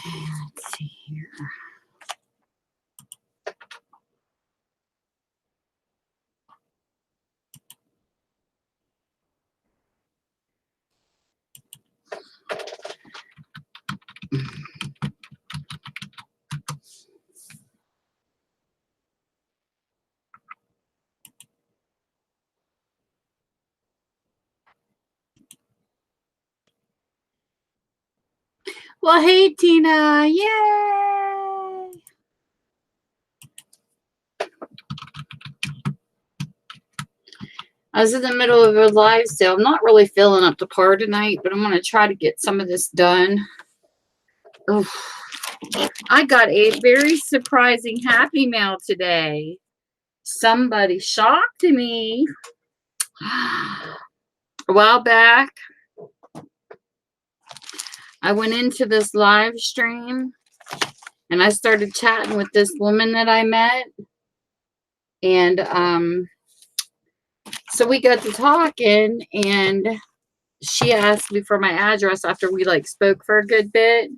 let's see here. Well, hey, Tina. Yay! I was in the middle of a live sale. I'm not really feeling up to par tonight, but I'm going to try to get some of this done. Oof. I got a very surprising Happy Mail today. Somebody shocked me. A while back, I went into this live stream and I started chatting with this woman that I met. And so we got to talking, and she asked me for my address after we spoke for a good bit.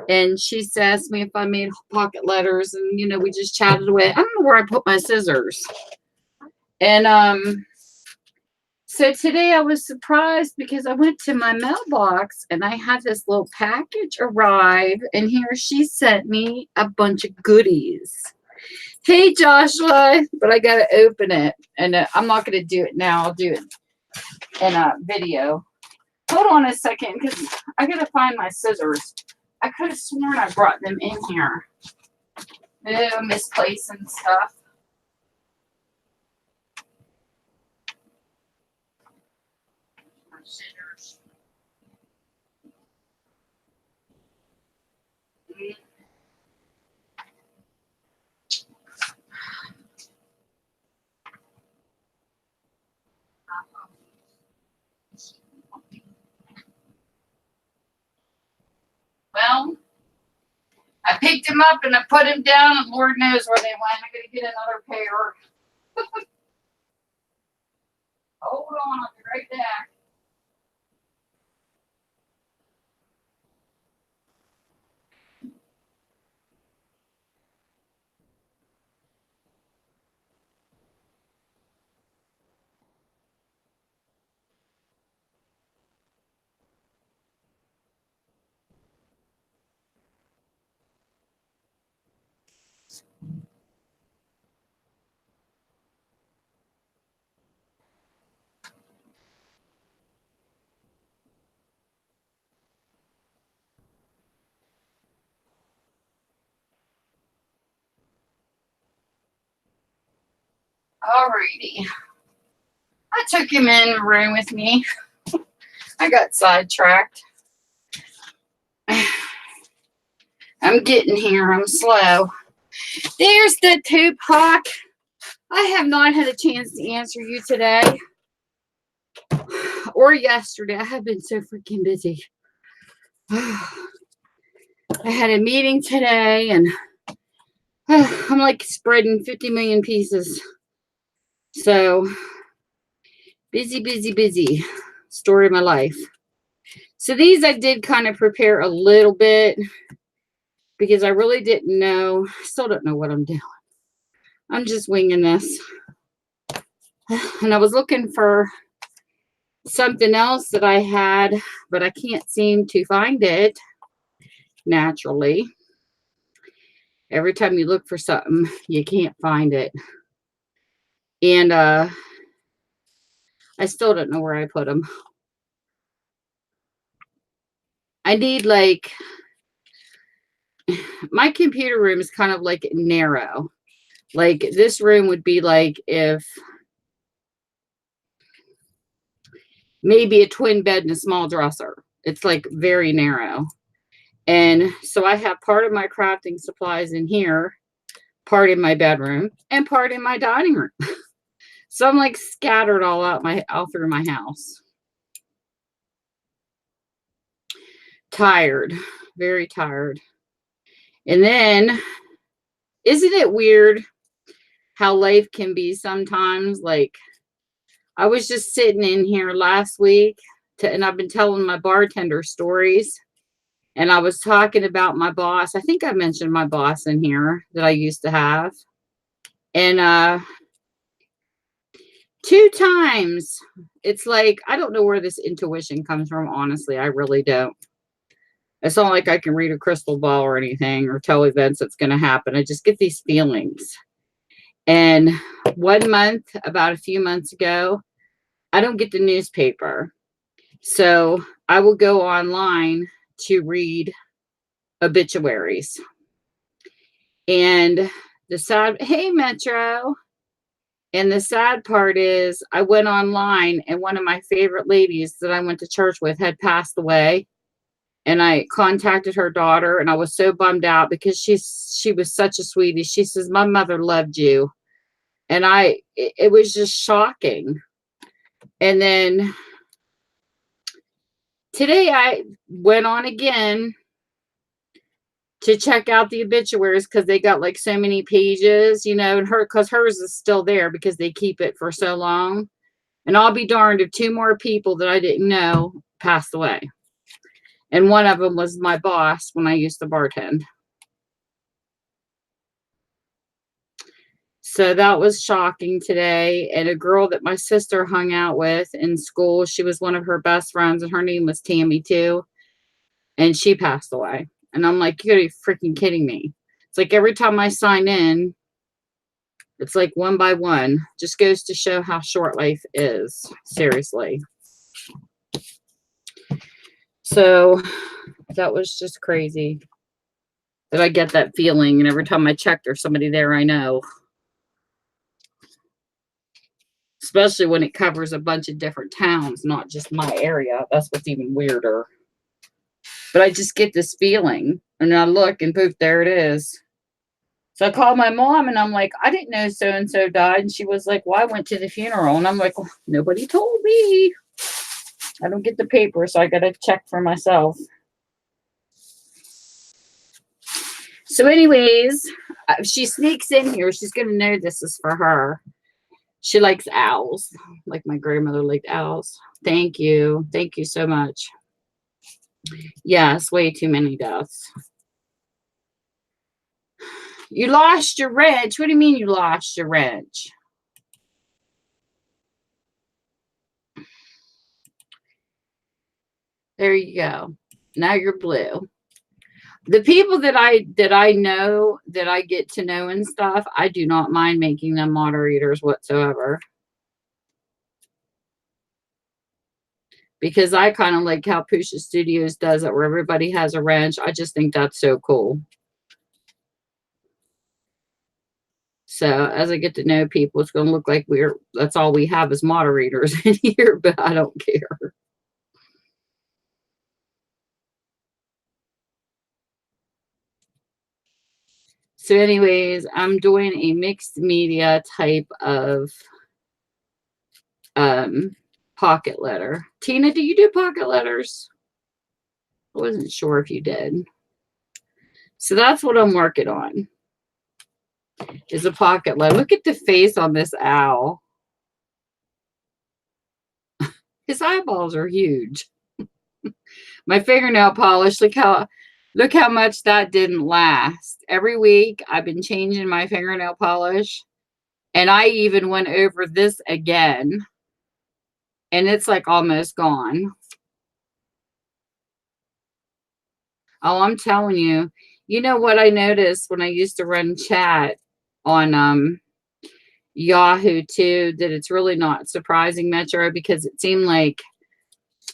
And she asked me if I made pocket letters, and we just chatted away. I don't know where I put my scissors. And so today I was surprised because I went to my mailbox and I had this little package arrive, and here she sent me a bunch of goodies. Hey, Joshua, but I got to open it, and I'm not going to do it now. I'll do it in a video. Hold on a second, because I got to find my scissors. I could have sworn I brought them in here. Misplacing stuff. Scissors. Well, I picked him up and I put him down, and Lord knows where they went. I gotta get another pair. Hold on, I'll be right back. Alrighty. I took him in the room with me. I got sidetracked. I'm getting here. I'm slow. There's the Tupac. I have not had a chance to answer you today or yesterday. I have been so freaking busy. I had a meeting today, and I'm like spreading 50 million pieces. So busy. Story of my life. So these I did kind of prepare a little bit because I really didn't know. Still don't know what I'm doing. I'm just winging this. And I was looking for something else that I had, but I can't seem to find it naturally. Every time you look for something, you can't find it. And I still don't know where I put them. I need my computer room is kind of narrow. This room would be if maybe a twin bed and a small dresser. It's very narrow. And so I have part of my crafting supplies in here, part in my bedroom, and part in my dining room. So I'm scattered all through my house. Tired, very tired. And then, isn't it weird how life can be sometimes? I was just sitting in here last week, and I've been telling my bartender stories. And I was talking about my boss. I think I mentioned my boss in here that I used to have. And 2 times, it's like, I don't know where this intuition comes from, honestly. I really don't. It's not like I can read a crystal ball or anything or tell events that's going to happen. I just get these feelings. And one month, about a few months ago, I don't get the newspaper. So I will go online to read obituaries. And hey, Metro. And the sad part is, I went online and one of my favorite ladies that I went to church with had passed away. And I contacted her daughter, and I was so bummed out because she was such a sweetie. She says, "My mother loved you." And it was just shocking. And then today I went on again to check out the obituaries because they got like so many pages, and because hers is still there because they keep it for so long. And I'll be darned if 2 more people that I didn't know passed away. And one of them was my boss when I used to bartend. So that was shocking today. And a girl that my sister hung out with in school, she was one of her best friends, and her name was Tammy too. And she passed away. And I'm like, you gotta be freaking kidding me. It's like every time I sign in, it's like one by one. Just goes to show how short life is. Seriously. So that was just crazy that I get that feeling. And every time I check, there's somebody there I know. Especially when it covers a bunch of different towns, not just my area. That's what's even weirder. But I just get this feeling. And I look and poof, there it is. So I called my mom and I'm like, I didn't know so-and-so died. And she was like, well, I went to the funeral. And I'm like, well, nobody told me. I don't get the paper, so I got to check for myself. So anyways, if she sneaks in here, she's going to know this is for her. She likes owls, like my grandmother liked owls. Thank you. Thank you so much. Yes, way too many deaths. You lost your wrench. What do you mean you lost your wrench? There you go. Now you're blue. The people that I know, that I get to know and stuff, I do not mind making them moderators whatsoever. Because I kind of like how Pusha Studios does it, where everybody has a wrench. I just think that's so cool. So as I get to know people, it's going to look like that's all we have as moderators in here, but I don't care. So anyways, I'm doing a mixed media type of pocket letter. Tina, do you do pocket letters? I wasn't sure if you did. So that's what I'm working on, is a pocket letter. Look at the face on this owl. His eyeballs are huge. My fingernail polish, look how much that didn't last. Every week I've been changing my fingernail polish, and I even went over this again, and it's like almost gone. Oh, I'm telling you. You know what I noticed when I used to run chat on Yahoo too, that it's really not surprising, Metro, because it seemed like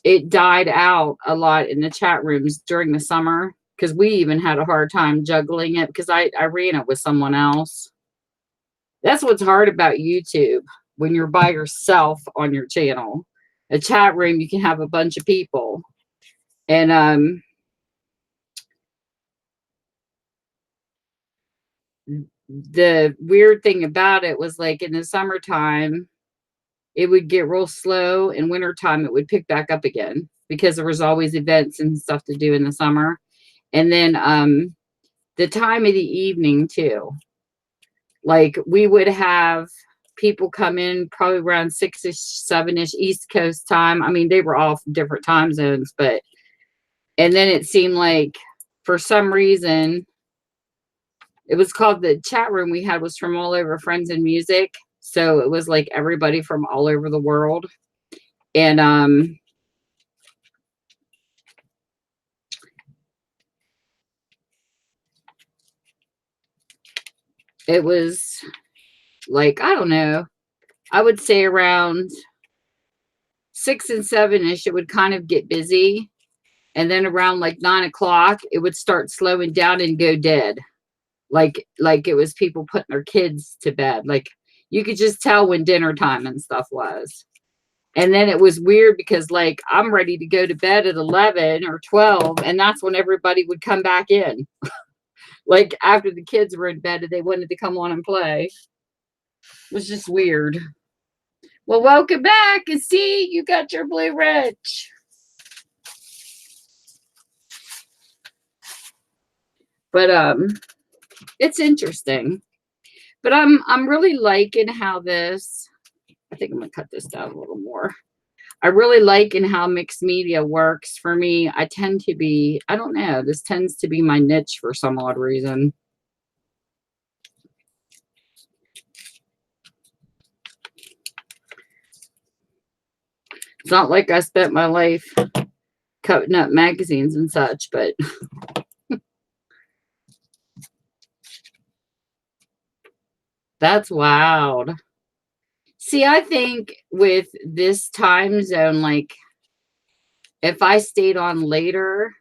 it died out a lot in the chat rooms during the summer, because we even had a hard time juggling it because I ran it with someone else. That's what's hard about YouTube when you're by yourself on your channel. A chat room, you can have a bunch of people. And the weird thing about it was, like, in the summertime, it would get real slow. In wintertime, it would pick back up again because there was always events and stuff to do in the summer. And then the time of the evening too. Like, we would have people come in probably around 6-ish, 7-ish East Coast time. I mean, they were all different time zones, but And then it seemed like for some reason, it was called the chat room we had was from all over Friends and Music. So it was like everybody from all over the world. And it was like, I don't know, I would say around 6 and 7-ish, it would kind of get busy. And then around like 9 o'clock, it would start slowing down and go dead. Like it was people putting their kids to bed. Like you could just tell when dinner time and stuff was. And then it was weird because like I'm ready to go to bed at 11 or 12, and that's when everybody would come back in. Like after the kids were in bed and they wanted to come on and play. It was just weird. Well, welcome back. And see, you got your Blue Ridge. But it's interesting. But I'm really liking how this, I think I'm gonna cut this down a little more. I really liking how mixed media works for me. I tend to be, I don't know, this tends to be my niche for some odd reason. It's not like I spent my life cutting up magazines and such, but that's wild. See, I think with this time zone, like if I stayed on later,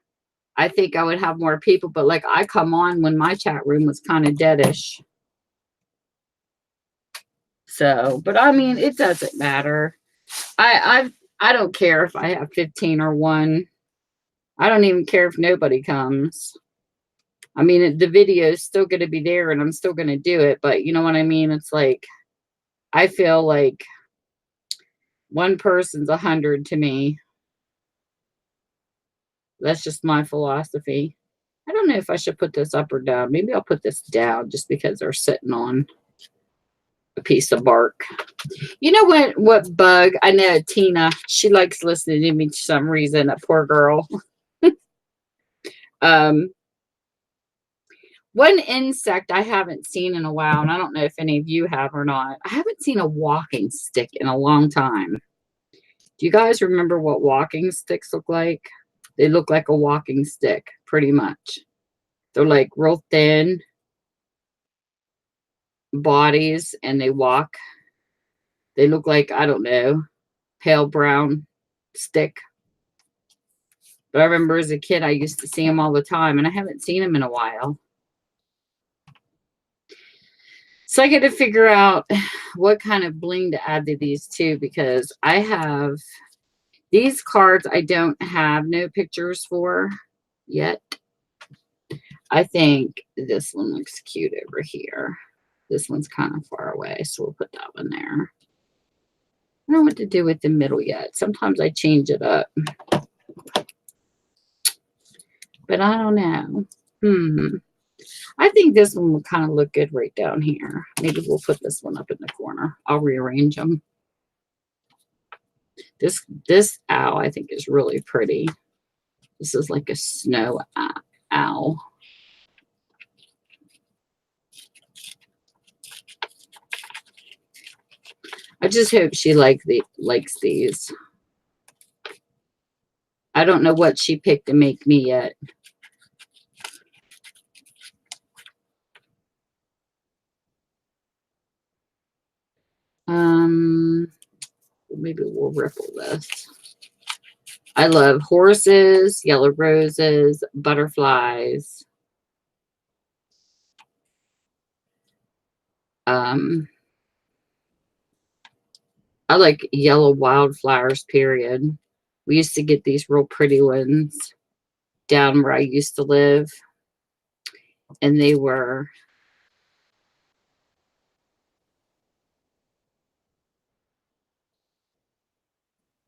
I think I would have more people, but like I come on when my chat room was kind of deadish. So, but I mean, it doesn't matter. I don't care if I have 15 or 1. I don't even care if nobody comes. I mean, the video is still going to be there and I'm still going to do it, but you know what I mean? It's like, I feel like one person's 100 to me. That's just my philosophy. I don't know if I should put this up or down. Maybe I'll put this down just because they're sitting on a piece of bark. You know what bug? I know Tina, she likes listening to me for some reason, that poor girl. One insect I haven't seen in a while, and I don't know if any of you have or not. I haven't seen a walking stick in a long time. Do you guys remember what walking sticks look like? They look like a walking stick, pretty much. They're like real thin bodies, and they walk. They look like, I don't know, pale brown stick. But I remember as a kid, I used to see them all the time, and I haven't seen them in a while. So I got to figure out what kind of bling to add to these too, because I have these cards I don't have no pictures for yet. I think this one looks cute over here. This one's kind of far away, so we'll put that one there. I don't know what to do with the middle yet. Sometimes I change it up. But I don't know. I think this one will kind of look good right down here. Maybe we'll put this one up in the corner. I'll rearrange them. This owl I think is really pretty. This is like a snow owl. I just hope she likes these. I don't know what she picked to make me yet. Maybe we'll ripple this. I love horses, yellow roses, butterflies. I like yellow wildflowers, period. We used to get these real pretty ones down where I used to live. And they were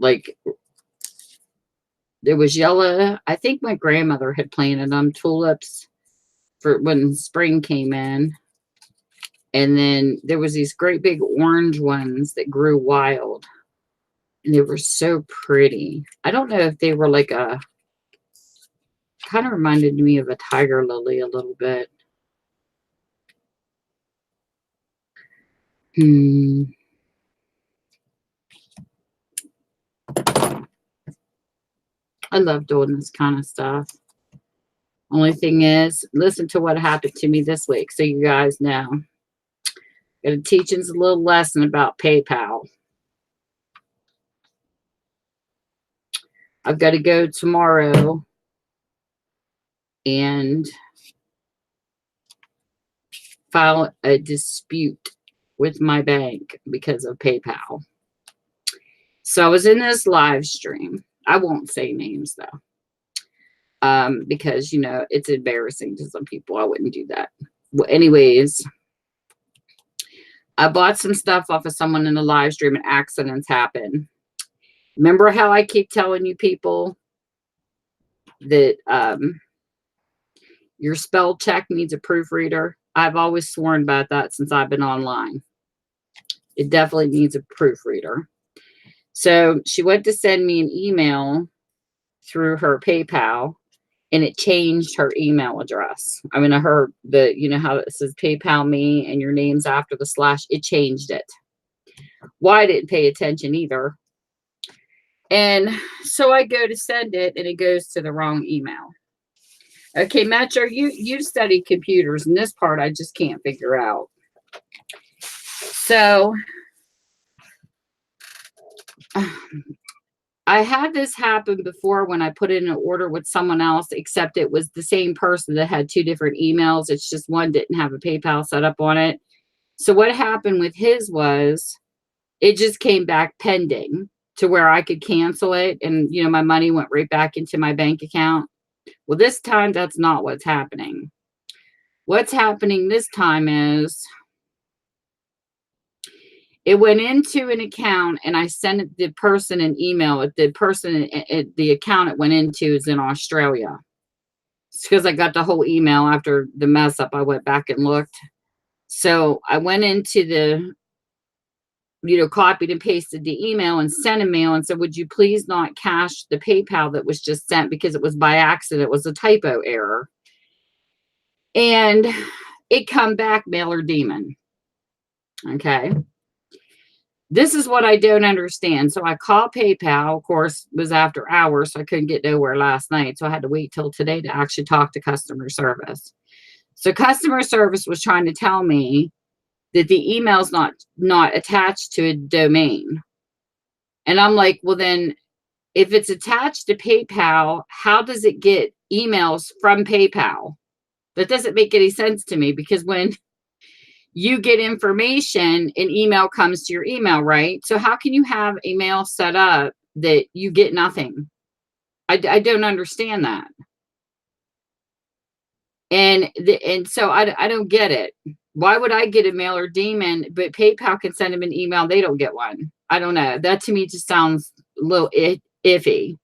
like, there was yellow. I think my grandmother had planted them, tulips, for when spring came in. And then there was these great big orange ones that grew wild. And they were so pretty. I don't know if they were like a kind of reminded me of a tiger lily a little bit. I love doing this kind of stuff. Only thing is, listen to what happened to me this week so you guys know. Got to teach us a little lesson about PayPal. I've got to go tomorrow and file a dispute with my bank because of PayPal. So I was in this live stream. I won't say names though, because you know it's embarrassing to some people. I wouldn't do that. Well, anyways, I bought some stuff off of someone in the live stream and accidents happen. Remember how I keep telling you people that your spell check needs a proofreader? I've always sworn about that since I've been online. It definitely needs a proofreader. So she went to send me an email through her PayPal, and it changed her email address. I mean, you know how it says PayPal me and your name's after the slash, it changed it. Well, I didn't pay attention either. And so I go to send it and it goes to the wrong email. Okay, Metro, you study computers, and this part I just can't figure out. So I had this happen before when I put in an order with someone else, except it was the same person that had two different emails. It's just one didn't have a PayPal set up on it. So what happened with his was it just came back pending to where I could cancel it. And, you know, my money went right back into my bank account. Well, this time, that's not what's happening. What's happening this time is it went into an account and I sent the person an email. The account it went into is in Australia. It's because I got the whole email after the mess up. I went back and looked. So I went into the, you know, copied and pasted the email and sent a mail and said, would you please not cash the PayPal that was just sent because it was by accident. It was a typo error. And it come back mailer demon. Okay. This is what I don't understand. So I called PayPal. Of course, it was after hours, so I couldn't get nowhere last night. So I had to wait till today to actually talk to customer service. So customer service was trying to tell me that the email's not attached to a domain. And I'm like, well, then if it's attached to PayPal, how does it get emails from PayPal? That doesn't make any sense to me, because when you get information, an email comes to your email, right? So how can you have a mail set up that you get nothing? I don't understand that. And so I don't get it. Why would I get a mailer demon, but PayPal can send them an email? They don't get one. I don't know. That to me just sounds a little iffy.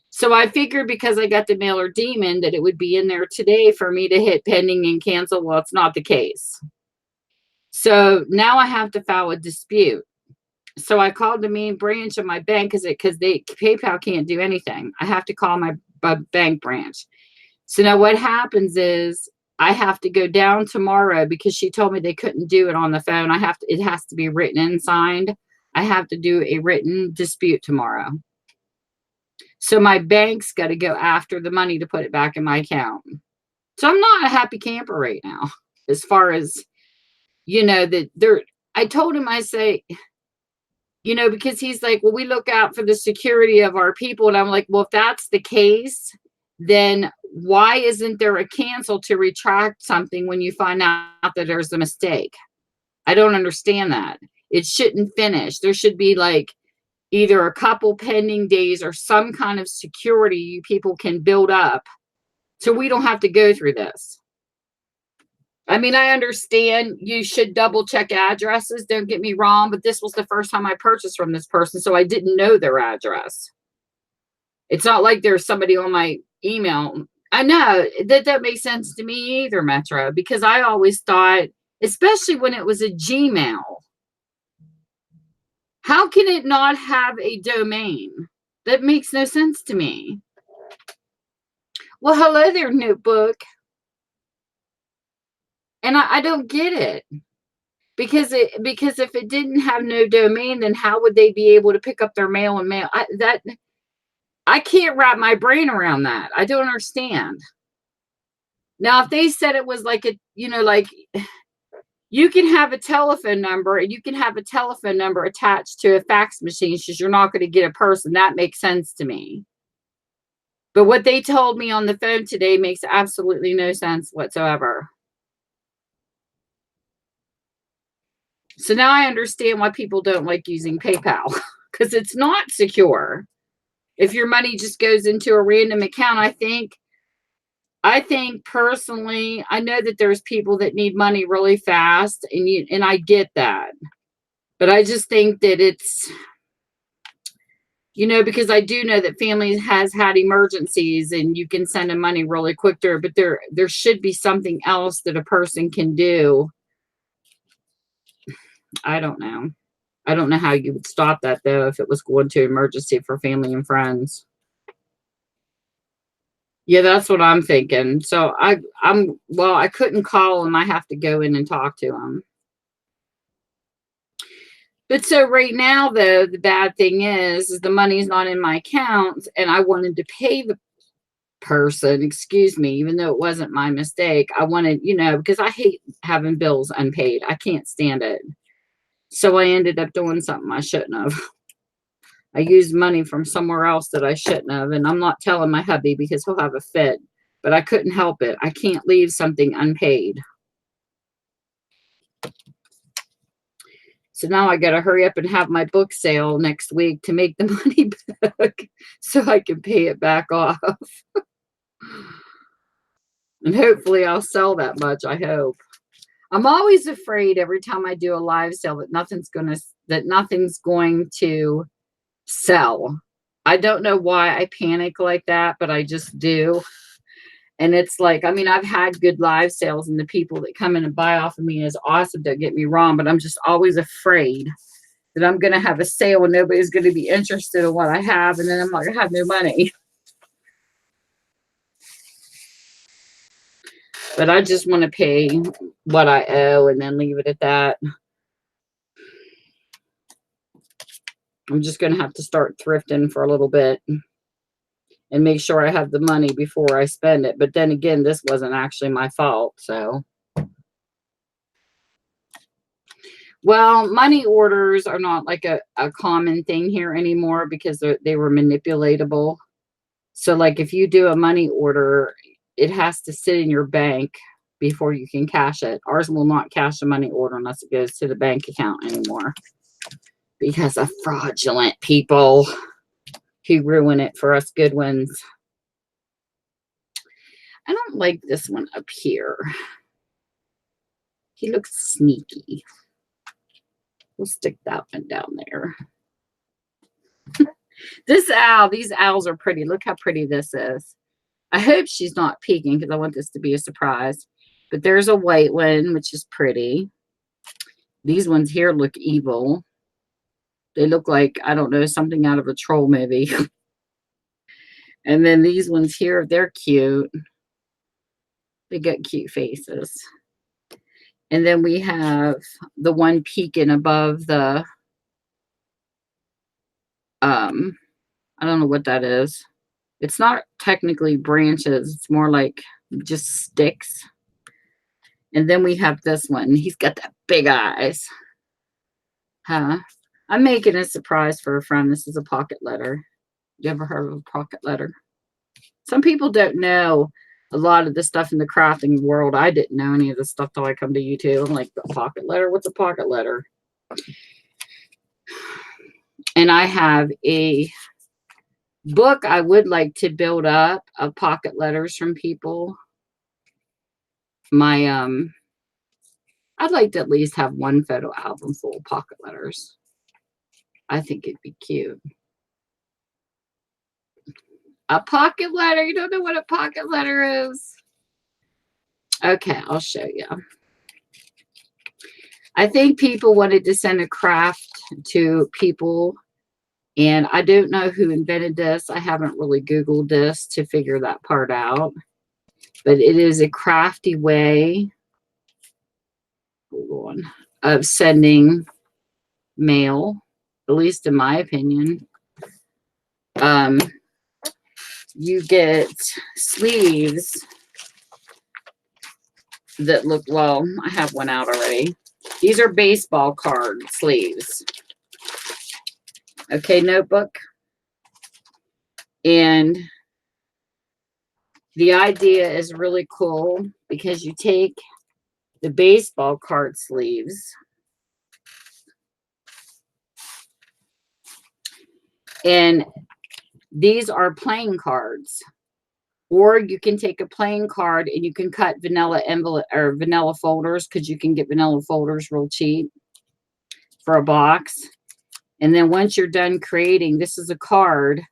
So I figured because I got the mailer demon that it would be in there today for me to hit pending and cancel. Well, it's not the case. So now I have to file a dispute. So I called the main branch of my bank because PayPal can't do anything. I have to call my bank branch. So now what happens is I have to go down tomorrow because she told me they couldn't do it on the phone. It has to be written and signed. I have to do a written dispute tomorrow. So my bank's got to go after the money to put it back in my account. So I'm not a happy camper right now, as far as, you know, I told him, I say, you know, because he's like, well, we look out for the security of our people. And I'm like, well, if that's the case, then why isn't there a cancel to retract something when you find out that there's a mistake? I don't understand that. It shouldn't finish. There should be like either a couple pending days or some kind of security you people can build up so we don't have to go through this. I mean, I understand you should double check addresses. Don't get me wrong, but this was the first time I purchased from this person, so I didn't know their address. It's not like there's somebody on my email. I know that makes sense to me either, Metro, because I always thought, especially when it was a Gmail, how can it not have a domain? That makes no sense to me. Well, hello there, notebook. And I don't get it. Because if it didn't have no domain, then how would they be able to pick up their mail and mail? I can't wrap my brain around that. I don't understand. Now, if they said it was like like you can have a telephone number and you can have a telephone number attached to a fax machine because you're not going to get a person. That makes sense to me. But what they told me on the phone today makes absolutely no sense whatsoever. So now I understand why people don't like using PayPal because it's not secure. If your money just goes into a random account, I think personally, I know that there's people that need money really fast, and I get that. But I just think that it's, because I do know that families has had emergencies and you can send them money really quick there, but there should be something else that a person can do. I don't know. I don't know how you would stop that though if it was going to emergency for family and friends. Yeah, that's what I'm thinking. So I couldn't call him. I have to go in and talk to him. But so right now though, the bad thing is the money's not in my account and I wanted to pay the person, excuse me, even though it wasn't my mistake. I wanted, because I hate having bills unpaid. I can't stand it. So I ended up doing something I shouldn't have. I used money from somewhere else that I shouldn't have. And I'm not telling my hubby because he'll have a fit, but I couldn't help it. I can't leave something unpaid. So now I got to hurry up and have my book sale next week to make the money back so I can pay it back off. And hopefully I'll sell that much, I hope. I'm always afraid every time I do a live sale that nothing's going to sell. I don't know why I panic like that, but I just do. And it's like, I've had good live sales and the people that come in and buy off of me is awesome. Don't get me wrong, but I'm just always afraid that I'm going to have a sale and nobody's going to be interested in what I have. And then I'm not going to have no money. But I just want to pay what I owe and then leave it at that. I'm just going to have to start thrifting for a little bit and make sure I have the money before I spend it. But then again, this wasn't actually my fault. So, well, money orders are not like a common thing here anymore because they were manipulatable. So like if you do a money order, it has to sit in your bank before you can cash it. Ours will not cash a money order unless it goes to the bank account anymore because of fraudulent people who ruin it for us good ones. I don't like this one up here. He looks sneaky. We'll stick that one down there. These owls are pretty. Look how pretty this is. I hope she's not peeking because I want this to be a surprise. But there's a white one, which is pretty. These ones here look evil. They look like, I don't know, something out of a troll movie. And then these ones here, they're cute. They got cute faces. And then we have the one peeking above the, I don't know what that is. It's not technically branches. It's more like just sticks. And then we have this one. He's got that big eyes. Huh? I'm making a surprise for a friend. This is a pocket letter. You ever heard of a pocket letter? Some people don't know a lot of the stuff in the crafting world. I didn't know any of this stuff till I come to YouTube. I'm like, a pocket letter? What's a pocket letter? And I have a book I would like to build up of pocket letters from people. I'd like to at least have one photo album full of pocket letters. I think it'd be cute. A pocket letter? You don't know what a pocket letter is? Okay, I'll show you. I think people wanted to send a craft to people And I don't know who invented this. I haven't really Googled this to figure that part out. But it is a crafty way, hold on, of sending mail, at least in my opinion. You get sleeves that look, well, I have one out already. These are baseball card sleeves. Okay, notebook. And the idea is really cool because you take the baseball card sleeves and these are playing cards. Or you can take a playing card and you can cut vanilla envelope or vanilla folders, because you can get vanilla folders real cheap for a box. And then once you're done creating, this is a card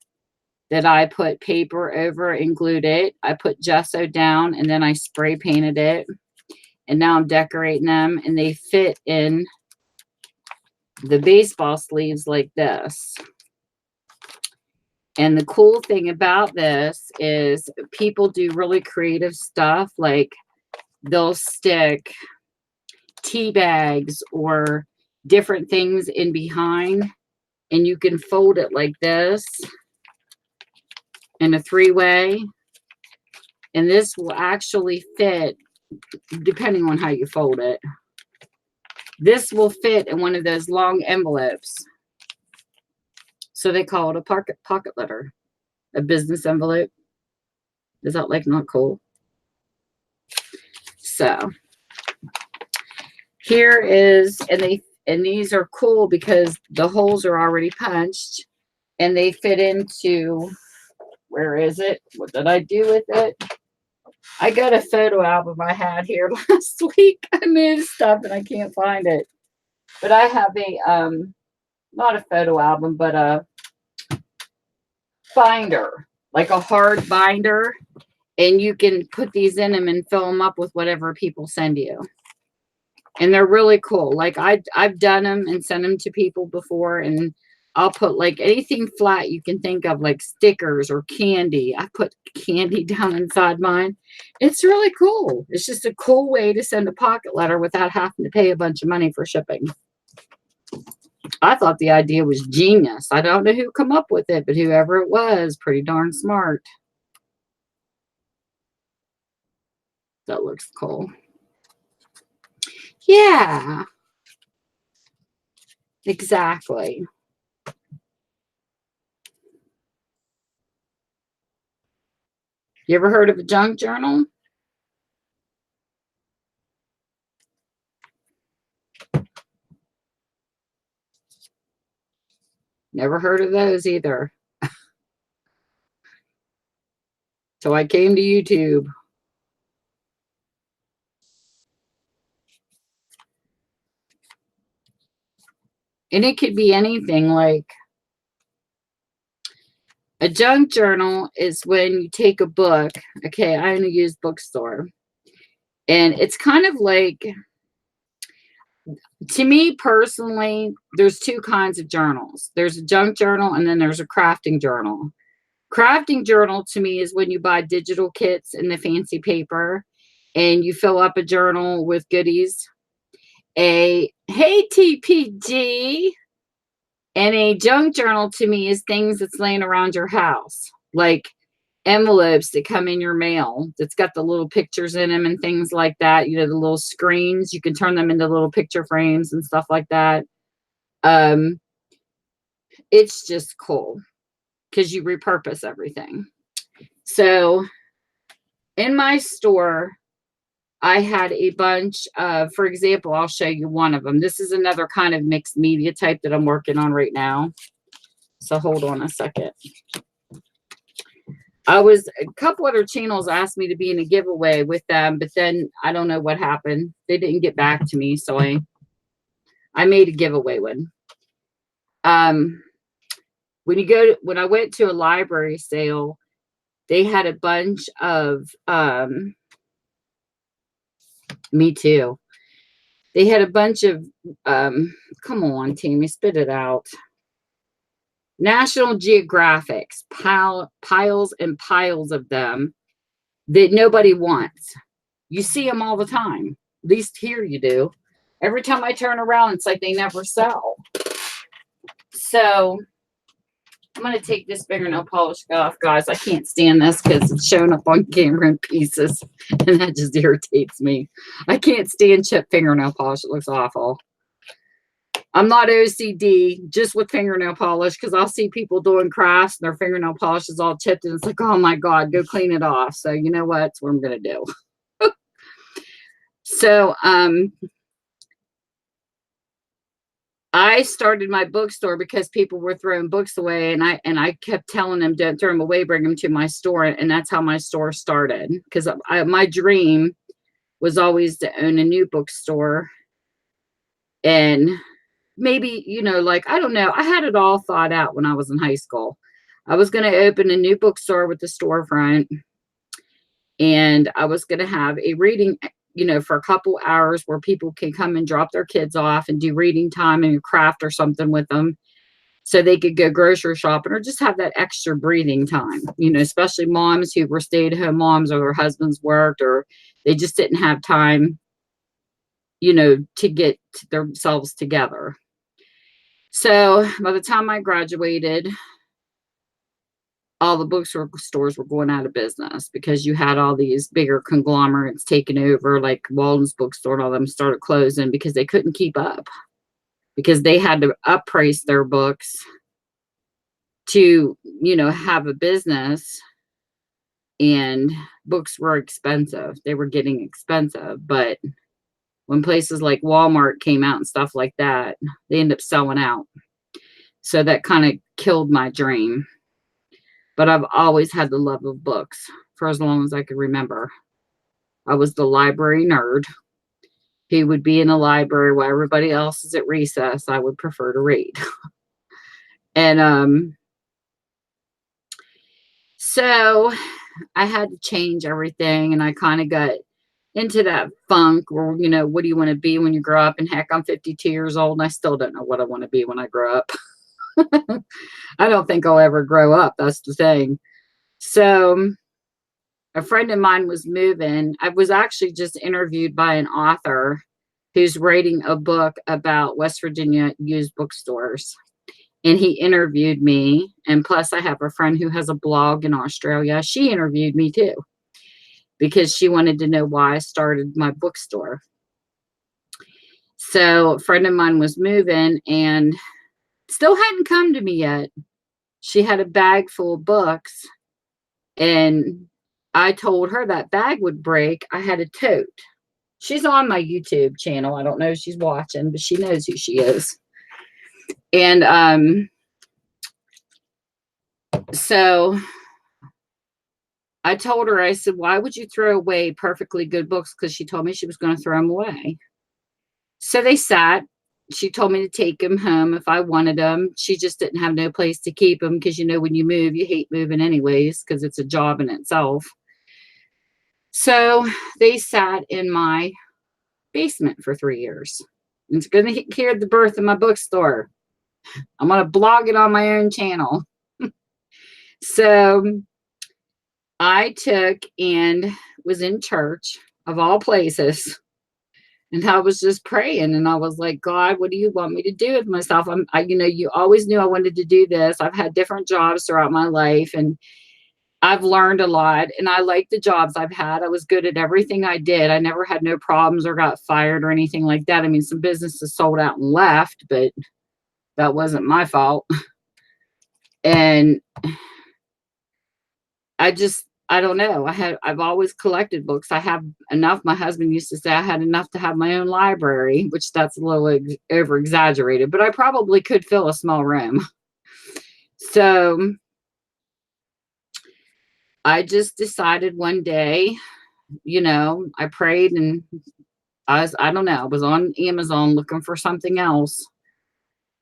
that I put paper over and glued it. I put gesso down and then I spray painted it. And now I'm decorating them and they fit in the baseball sleeves like this. And the cool thing about this is people do really creative stuff, like they'll stick tea bags or different things in behind, and you can fold it like this in a 3-way. And this will actually fit, depending on how you fold it. This will fit in one of those long envelopes. So they call it a pocket letter, a business envelope. Is that like not cool? So here is, and these are cool because the holes are already punched and they fit into, where is it? What did I do with it? I got a photo album I had here last week. I moved stuff and I can't find it. But I have a not a photo album, but a binder, like a hard binder, and you can put these in them and fill them up with whatever people send you. And they're really cool. Like I've done them and sent them to people before, and I'll put like anything flat you can think of, like stickers or candy. I put candy down inside mine. It's really cool. It's just a cool way to send a pocket letter without having to pay a bunch of money for shipping. I thought the idea was genius. I don't know who come up with it, but whoever it was, pretty darn smart. That looks cool. Yeah, exactly. You ever heard of a junk journal? Never heard of those either. So I came to YouTube. And it could be anything, like a junk journal is when you take a book. Okay, I only use bookstore. And it's kind of like, to me personally, there's two kinds of journals. There's a junk journal and then there's a crafting journal. Crafting journal to me is when you buy digital kits and the fancy paper and you fill up a journal with goodies. Hey TPG. And a junk journal to me is things that's laying around your house, like envelopes that come in your mail that's got the little pictures in them and things like that. You know, the little screens, you can turn them into little picture frames and stuff like that. It's just cool because you repurpose everything. So in my store, I had a bunch of, for example, I'll show you one of them. This is another kind of mixed media type that I'm working on right now. So hold on a second. A couple other channels asked me to be in a giveaway with them, but then I don't know what happened. They didn't get back to me, so I made a giveaway one. When I went to a library sale, they had a bunch of me too. They had a bunch of come on, Tammy, spit it out. National Geographics, piles and piles of them that nobody wants. You see them all the time. At least here you do. Every time I turn around, it's like they never sell. So I'm going to take this fingernail polish off, guys. I can't stand this because it's showing up on camera in pieces, and that just irritates me. I can't stand chipped fingernail polish. It looks awful. I'm not OCD, just with fingernail polish, because I'll see people doing crafts and their fingernail polish is all chipped, and it's like, oh my God, go clean it off. So you know what? That's what I'm going to do. So, I started my bookstore because people were throwing books away, and I kept telling them, don't throw them away, bring them to my store. And that's how my store started, because my dream was always to own a new bookstore. And maybe, like, I don't know. I had it all thought out when I was in high school. I was going to open a new bookstore with a storefront, and I was going to have a reading, for a couple hours where people can come and drop their kids off and do reading time and craft or something with them, so they could go grocery shopping or just have that extra breathing time, especially moms who were stay-at-home moms, or their husbands worked, or they just didn't have time, to get themselves together. So by the time I graduated, all the bookstores were going out of business because you had all these bigger conglomerates taking over, like Walden's Bookstore, and all them started closing because they couldn't keep up, because they had to upprice their books to, have a business, and books were expensive. They were getting expensive, but when places like Walmart came out and stuff like that, they ended up selling out. So that kind of killed my dream. But I've always had the love of books for as long as I could remember. I was the library nerd who would be in a library while everybody else is at recess. I would prefer to read. And so I had to change everything, and I kind of got into that funk where, what do you want to be when you grow up? And heck, I'm 52 years old, and I still don't know what I want to be when I grow up. I don't think I'll ever grow up. That's the thing. So a friend of mine was moving. I was actually just interviewed by an author who's writing a book about West Virginia used bookstores. And he interviewed me. And plus, I have a friend who has a blog in Australia. She interviewed me too, because she wanted to know why I started my bookstore. So a friend of mine was moving and still hadn't come to me yet. She had a bag full of books, and I told her that bag would break. I had a tote. She's on my YouTube channel. I don't know if she's watching, but she knows who she is. And so I told her, I said, why would you throw away perfectly good books? Because she told me she was going to throw them away. So they sat. She told me to take them home if I wanted them. She just didn't have no place to keep them, because, when you move, you hate moving anyways, because it's a job in itself. So they sat in my basement for 3 years. It's going to hear the birth of my bookstore. I'm going to blog it on my own channel. So I took and was in church, of all places. And I was just praying, and I was like, God, what do you want me to do with myself? You always knew I wanted to do this. I've had different jobs throughout my life, and I've learned a lot, and I like the jobs I've had. I was good at everything I did. I never had no problems or got fired or anything like that. I mean, some businesses sold out and left, but that wasn't my fault. And I don't know. I've always collected books. I have enough. My husband used to say I had enough to have my own library, which that's a little over exaggerated, but I probably could fill a small room. So I just decided one day, I prayed, and I don't know, I was on Amazon looking for something else.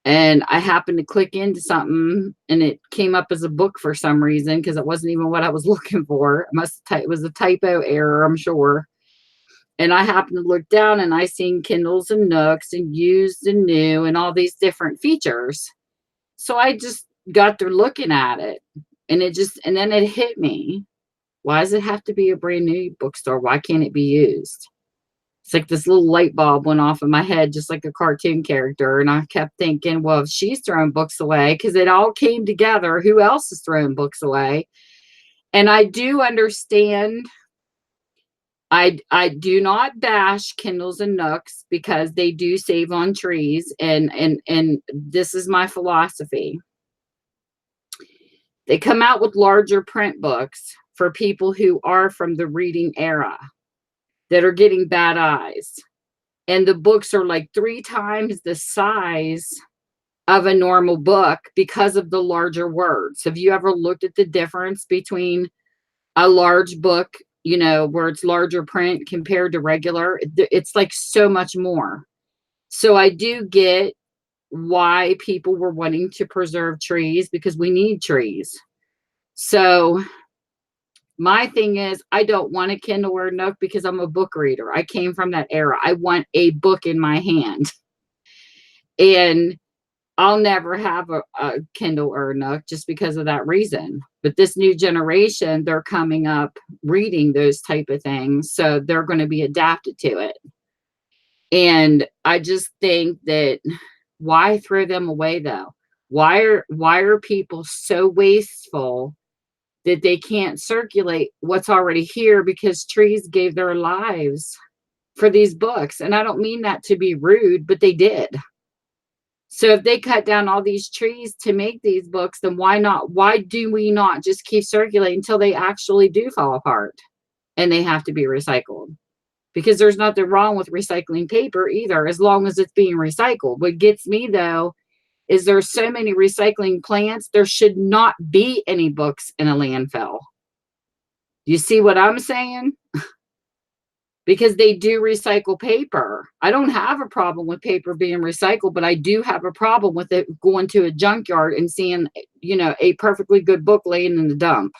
And I happened to click into something, and it came up as a book for some reason, because it wasn't even what I was looking for. It was a typo error, I'm sure. And I happened to look down, and I seen Kindles and Nooks and used and new and all these different features. So I just got through looking at it, and and then it hit me. Why does it have to be a brand new bookstore? Why can't it be used? It's like this little light bulb went off in my head, just like a cartoon character. And I kept thinking, well, if she's throwing books away, because it all came together, who else is throwing books away? And I do understand. I do not bash Kindles and Nooks because they do save on trees, and this is my philosophy. They come out with larger print books for people who are from the reading era that are getting bad eyes. And the books are like 3 times the size of a normal book because of the larger words. Have you ever looked at the difference between a large book, where it's larger print compared to regular? It's like so much more. So I do get why people were wanting to preserve trees, because we need trees. So my thing is, I don't want a Kindle or a Nook because I'm a book reader. I came from that era. I want a book in my hand. And I'll never have a Kindle or a Nook just because of that reason. But this new generation, they're coming up reading those type of things. So they're going to be adapted to it. And I just think that, why throw them away though? Why are people so wasteful that they can't circulate what's already here, because trees gave their lives for these books? And I don't mean that to be rude, but they did. So if they cut down all these trees to make these books, then why not? Why do we not just keep circulating until they actually do fall apart and they have to be recycled? Because there's nothing wrong with recycling paper either, as long as it's being recycled. What gets me though is there's so many recycling plants, there should not be any books in a landfill. You see what I'm saying? Because they do recycle paper. I don't have a problem with paper being recycled, but I do have a problem with it going to a junkyard and seeing, a perfectly good book laying in the dump.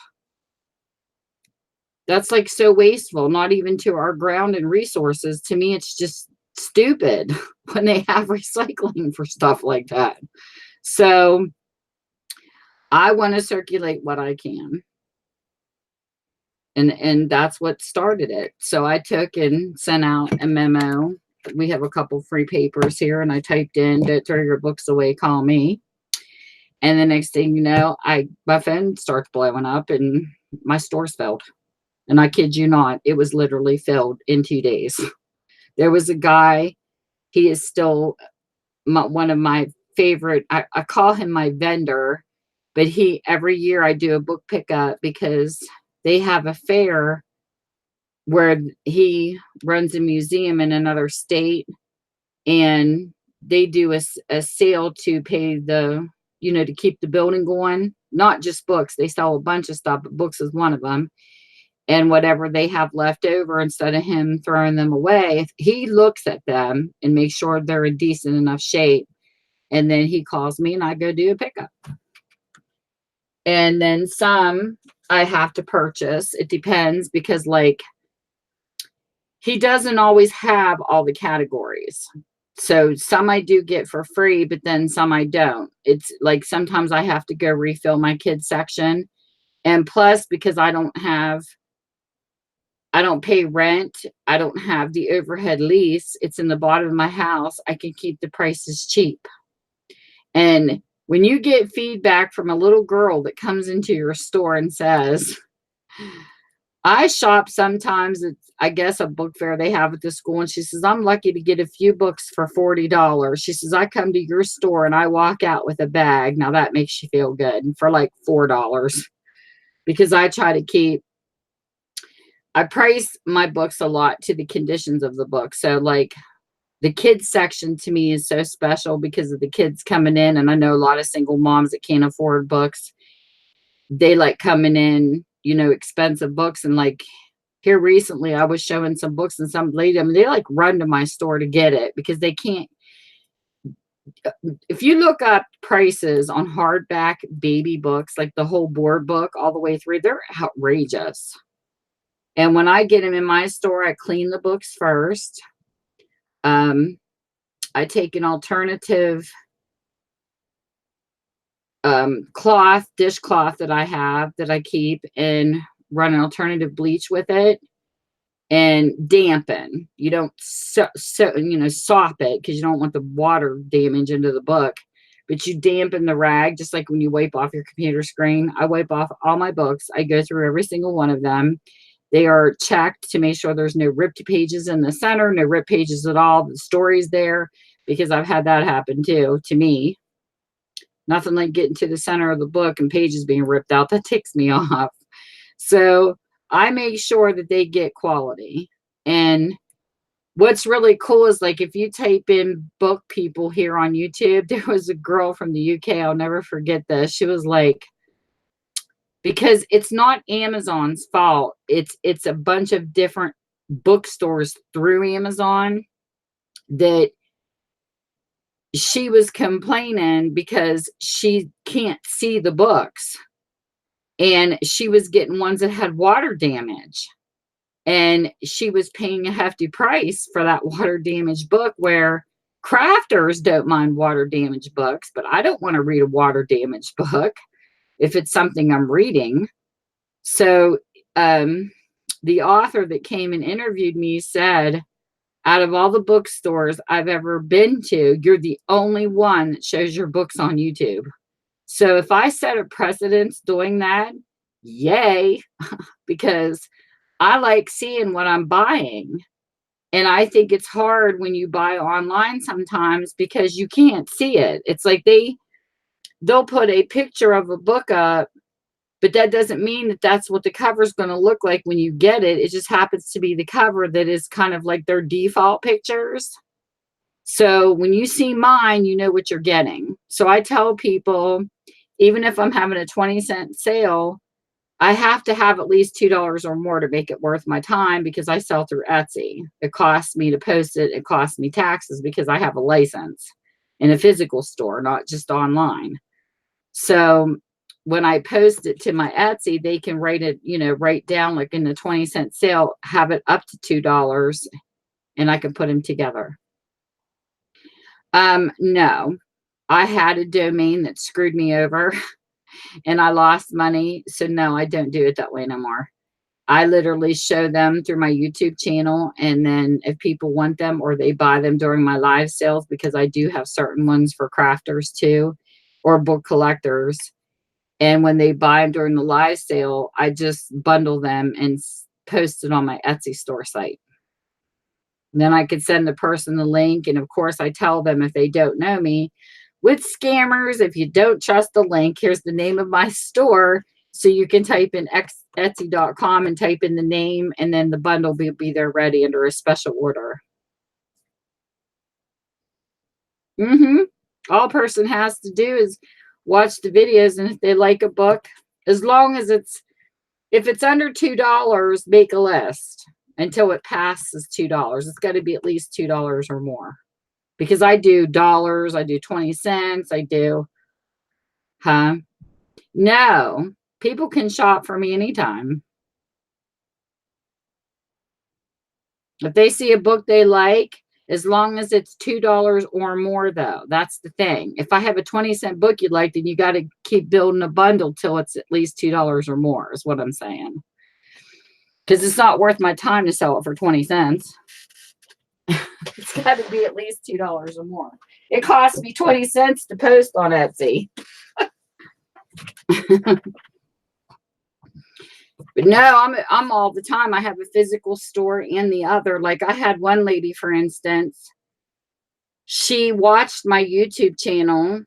That's like so wasteful, not even to our ground and resources. To me, it's just stupid when they have recycling for stuff like that. So I want to circulate what I can. And that's what started it. So I took and sent out a memo. We have a couple free papers here, and I typed in, "Don't throw your books away, call me." And the next thing you know, my phone starts blowing up and my store's filled. And I kid you not, it was literally filled in 2 days. There was a guy, he is still one of my favorite, I call him my vendor, but every year I do a book pickup because they have a fair where he runs a museum in another state, and they do a sale to pay to keep the building going. Not just books, they sell a bunch of stuff, but books is one of them. And whatever they have left over, instead of him throwing them away, he looks at them and makes sure they're in decent enough shape. And then he calls me and I go do a pickup. And then some I have to purchase. It depends, because he doesn't always have all the categories. So some I do get for free, but then some I don't. It's like sometimes I have to go refill my kids section. And plus, because I don't pay rent, I don't have the overhead lease, it's in the bottom of my house, I can keep the prices cheap. And when you get feedback from a little girl that comes into your store and says, I shop sometimes at, I guess, a book fair they have at the school, and she says, I'm lucky to get a few books for $40. She says, I come to your store and I walk out with a bag. Now that makes you feel good, for like $4, because I price my books a lot to the conditions of the book. So like the kids section to me is so special because of the kids coming in. And I know a lot of single moms that can't afford books. They like coming in, expensive books. And like here recently, I was showing some books, and some lady, they like run to my store to get it because they can't. If you look up prices on hardback baby books, like the whole board book all the way through, they're outrageous. And when I get them in my store, I clean the books first. I take an alternative dishcloth that I have that I keep and run an alternative bleach with it and dampen. You don't sop it because you don't want the water damage into the book, but you dampen the rag just like when you wipe off your computer screen. I wipe off all my books. I go through every single one of them. They are checked to make sure there's no ripped pages in the center, no ripped pages at all. The story's there because I've had that happen too to me. Nothing like getting to the center of the book and pages being ripped out. That ticks me off. So I make sure that they get quality. And what's really cool is like if you type in book people here on YouTube, there was a girl from the UK. I'll never forget this. She was like, because it's not Amazon's fault. It's a bunch of different bookstores through Amazon that she was complaining because she can't see the books. And she was getting ones that had water damage. And she was paying a hefty price for that water damaged book, where crafters don't mind water damaged books, but I don't want to read a water damaged book if it's something I'm reading. So the author that came and interviewed me said, out of all the bookstores I've ever been to, you're the only one that shows your books on YouTube. So if I set a precedence doing that, yay, because I like seeing what I'm buying. And I think it's hard when you buy online sometimes because you can't see it. It's like they'll put a picture of a book up, but that doesn't mean that that's what the cover is going to look like when you get it. It just happens to be the cover that is kind of like their default pictures. So when you see mine, you know what you're getting. So I tell people, even if I'm having a 20-cent sale, I have to have at least $2 or more to make it worth my time because I sell through Etsy. It costs me to post it. It costs me taxes because I have a license in a physical store, not just online. So when I post it to my Etsy, they can write down like in the 20-cent sale, have it up to $2 and I can put them together. No, I had a domain that screwed me over and I lost money. So no, I don't do it that way no more. I literally show them through my YouTube channel. And then if people want them or they buy them during my live sales, because I do have certain ones for crafters too, or book collectors. And when they buy them during the live sale, I just bundle them and post it on my Etsy store site. And then I could send the person the link. And of course, I tell them if they don't know me, with scammers, if you don't trust the link, here's the name of my store. So you can type in Etsy.com and type in the name, and then the bundle will be there ready under a special order. All a person has to do is watch the videos, and if they like a book, as long as if it's under $2, make a list until it passes $2. It's got to be at least $2 or more. Because I do dollars, I do 20 cents, I do, No, people can shop for me anytime. If they see a book they like, as long as it's $2 or more, though, that's the thing. If I have a 20-cent book you like, then you got to keep building a bundle till it's at least $2 or more, is what I'm saying. Because it's not worth my time to sell it for 20 cents. It's got to be at least $2 or more. It costs me 20 cents to post on Etsy. But no, I'm all the time. I have a physical store and the other. Like I had one lady, for instance, she watched my YouTube channel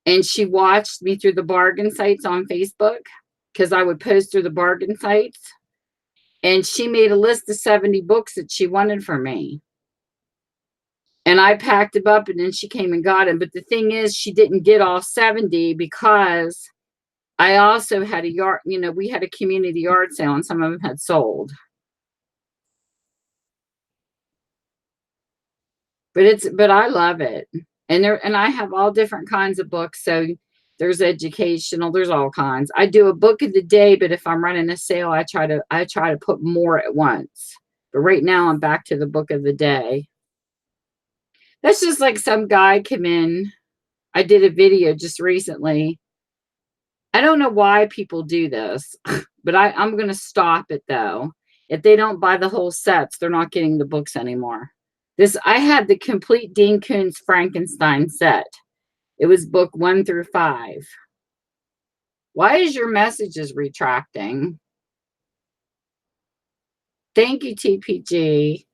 and she watched me through the bargain sites on Facebook because I would post through the bargain sites. And she made a list of 70 books that she wanted from me. And I packed them up and then she came and got them. But the thing is, she didn't get all 70 because I also had a yard, we had a community yard sale and some of them had sold. But I love it. And I have all different kinds of books. So there's educational, there's all kinds. I do a book of the day, but if I'm running a sale, I try to put more at once. But right now I'm back to the book of the day. That's just like some guy come in. I did a video just recently I don't know why people do this, but I'm going to stop it though. If they don't buy the whole sets, they're not getting the books anymore. I had the complete Dean Koontz Frankenstein set. It was book 1 through 5. Why is your messages retracting? Thank you, TPG.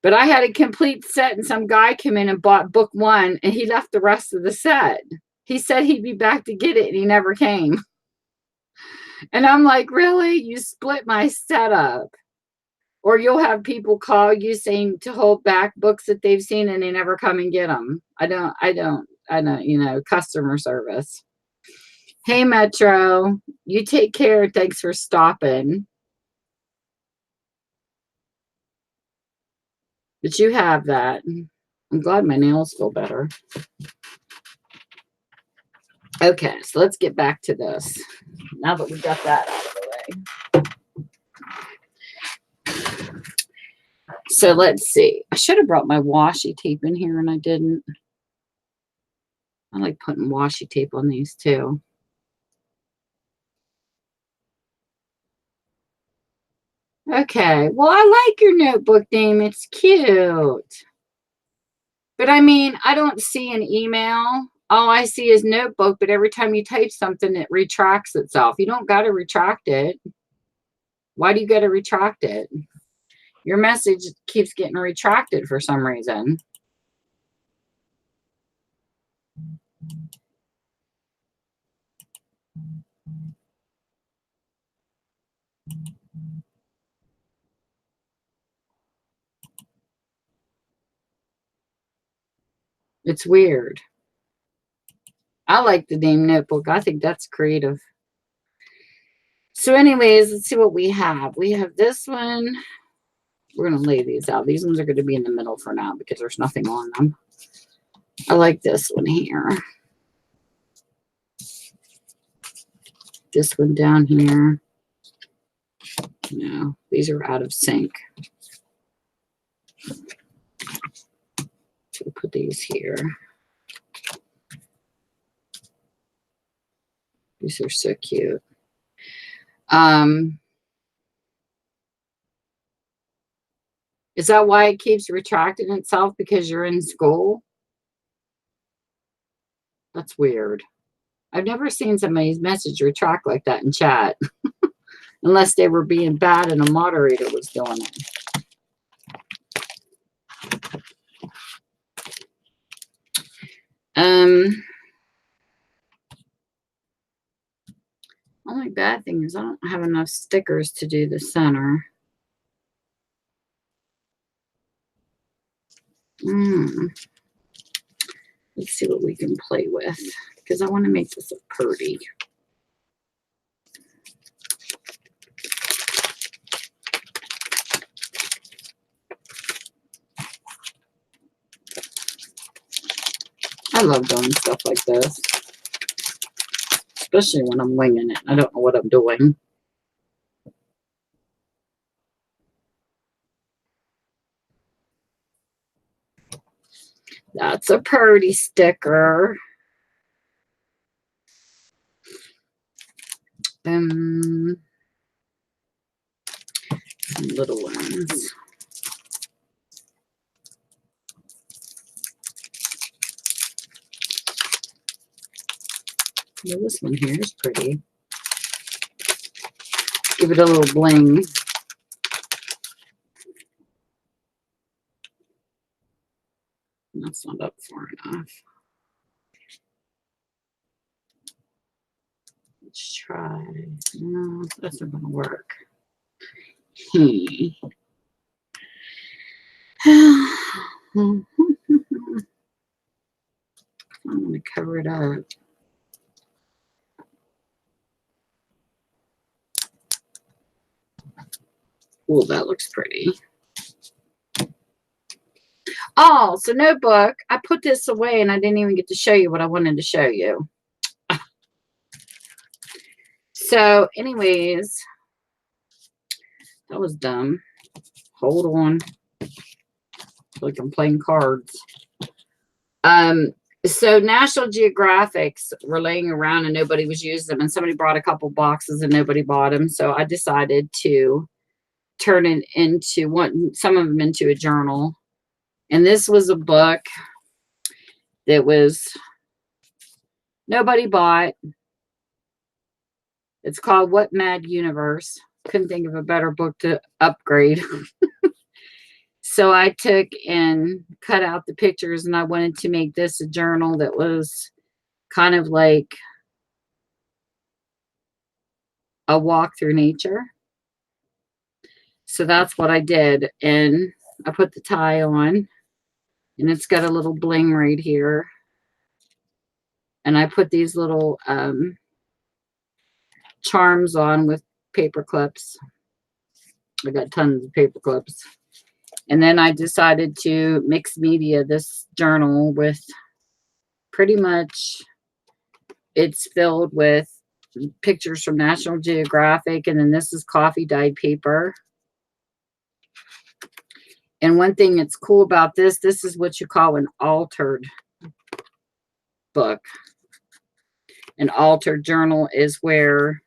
But I had a complete set and some guy came in and bought book 1 and he left the rest of the set. He said he'd be back to get it and he never came. And I'm like, really? You split my setup. Or you'll have people call you saying to hold back books that they've seen and they never come and get them. I don't, customer service. Hey, Metro, you take care. Thanks for stopping. But you have that. I'm glad my nails feel better. Okay, so let's get back to this. Now that we got that out of the way. So let's see. I should have brought my washi tape in here and I didn't. I like putting washi tape on these too. Okay, well, I like your notebook name. It's cute. But I mean, I don't see an email. All I see is notebook, but every time you type something, it retracts itself. You don't got to retract it. Why do you got to retract it? Your message keeps getting retracted for some reason. It's weird. I like the name notebook. I think that's creative. So anyways, let's see what we have. We have this one. We're going to lay these out. These ones are going to be in the middle for now because there's nothing on them. I like this one here. This one down here. No, these are out of sync. So we'll put these here. These are so cute. Is that why it keeps retracting itself? Because you're in school? That's weird. I've never seen somebody's message retract like that in chat. Unless they were being bad and a moderator was doing it. Only bad thing is I don't have enough stickers to do the center. Let's see what we can play with because I want to make this look pretty. I love doing stuff like this. Especially when I'm winging it. I don't know what I'm doing. That's a pretty sticker. Some little ones. Well, this one here is pretty. Give it a little bling. That's not up far enough. Let's try. No, that's not going to work. I'm going to cover it up. Oh, that looks pretty. Oh, so notebook. I put this away and I didn't even get to show you what I wanted to show you. So, anyways, that was dumb. Hold on. Like I'm playing cards. So National Geographics were laying around and nobody was using them, and somebody brought a couple boxes and nobody bought them. So I decided to turn it into some of them into a journal. And this was a book that was nobody bought. It's called What Mad Universe. Couldn't think of a better book to upgrade. So I took and cut out the pictures, and I wanted to make this a journal that was kind of like a walk through nature. So that's what I did. And I put the tie on, and it's got a little bling right here. And I put these little charms on with paper clips. I got tons of paper clips. And then I decided to mix media this journal with pretty much, it's filled with pictures from National Geographic. And then this is coffee dyed paper. And one thing that's cool about this is what you call an altered book. An altered journal is where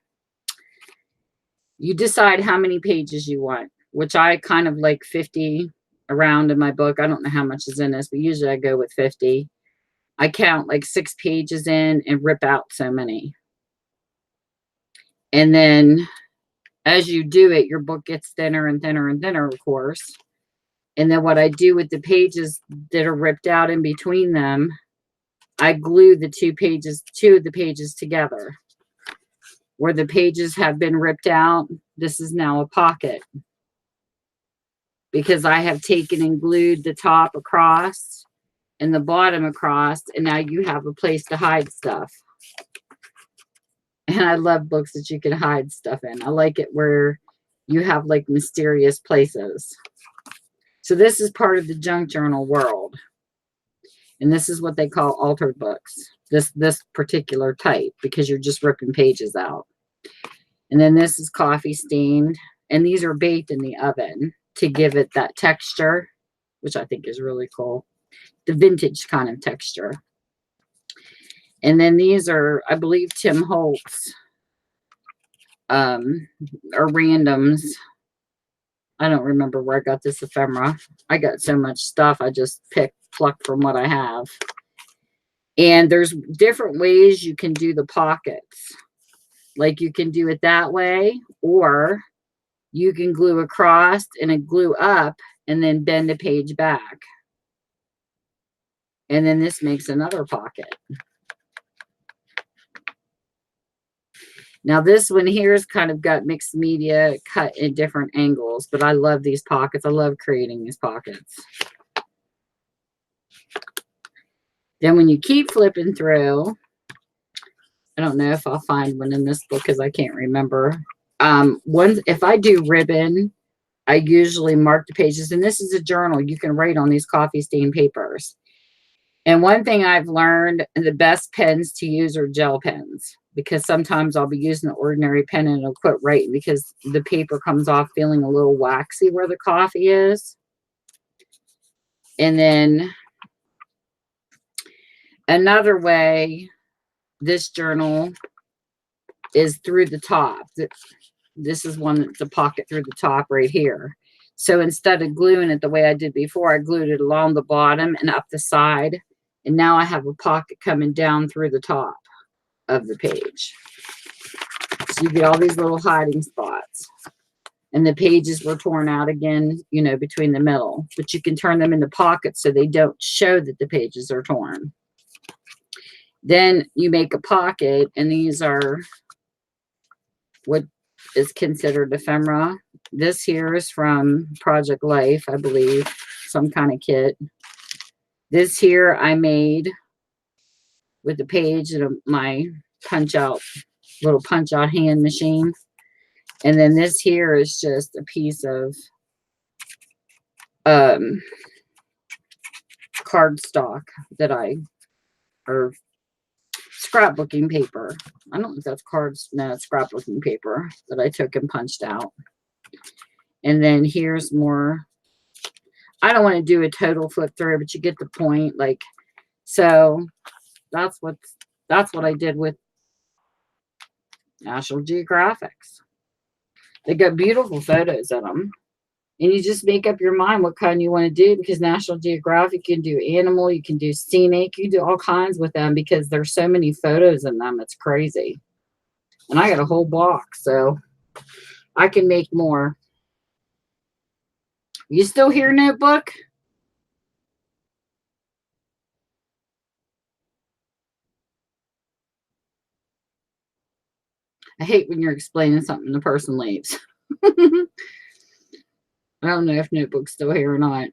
you decide how many pages you want, which I kind of like 50 around in my book. I don't know how much is in this, but usually I go with 50. I count like 6 pages in and rip out so many. And then as you do it, your book gets thinner and thinner and thinner, of course. And then what I do with the pages that are ripped out in between them, I glue the two of the pages together. Where the pages have been ripped out, this is now a pocket. Because I have taken and glued the top across and the bottom across, and now you have a place to hide stuff. And I love books that you can hide stuff in. I like it where you have like mysterious places. So this is part of the junk journal world. And this is what they call altered books. This particular type, because you're just ripping pages out. And then this is coffee stained. And these are baked in the oven to give it that texture, which I think is really cool. The vintage kind of texture. And then these are, I believe, Tim Holtz or randoms. I don't remember where I got this ephemera. I got so much stuff. I just pluck from what I have. And there's different ways you can do the pockets. Like you can do it that way, or you can glue across and then glue up and then bend the page back. And then this makes another pocket. Now this one here has kind of got mixed media cut in different angles, but I love these pockets. I love creating these pockets. Then when you keep flipping through, I don't know if I'll find one in this book because I can't remember. If I do ribbon, I usually mark the pages, and this is a journal. You can write on these coffee stain papers. And one thing I've learned, the best pens to use are gel pens, because sometimes I'll be using an ordinary pen and it'll quit writing because the paper comes off feeling a little waxy where the coffee is. And then another way, this journal is through the top. This is one that's a pocket through the top right here. So instead of gluing it the way I did before, I glued it along the bottom and up the side. And now I have a pocket coming down through the top of the page. So you get all these little hiding spots. And the pages were torn out again, you know, between the middle. But you can turn them into pockets so they don't show that the pages are torn. Then you make a pocket, and these are what is considered ephemera. This here is from Project Life, I believe, some kind of kit. This here I made with the page and my little punch out hand machine. And then this here is just a piece of cardstock or scrapbooking paper. I don't know if that's it's scrapbooking paper that I took and punched out. And then here's more. I don't want to do a total flip through, but you get the point. Like So that's what I did with National Geographics. They got beautiful photos of them. And you just make up your mind what kind you want to do, because National Geographic, you can do animal, you can do scenic, you can do all kinds with them because there's so many photos in them. It's crazy. And I got a whole box, so I can make more. You still here, Notebook? I hate when you're explaining something and the person leaves. I don't know if Notebook's still here or not.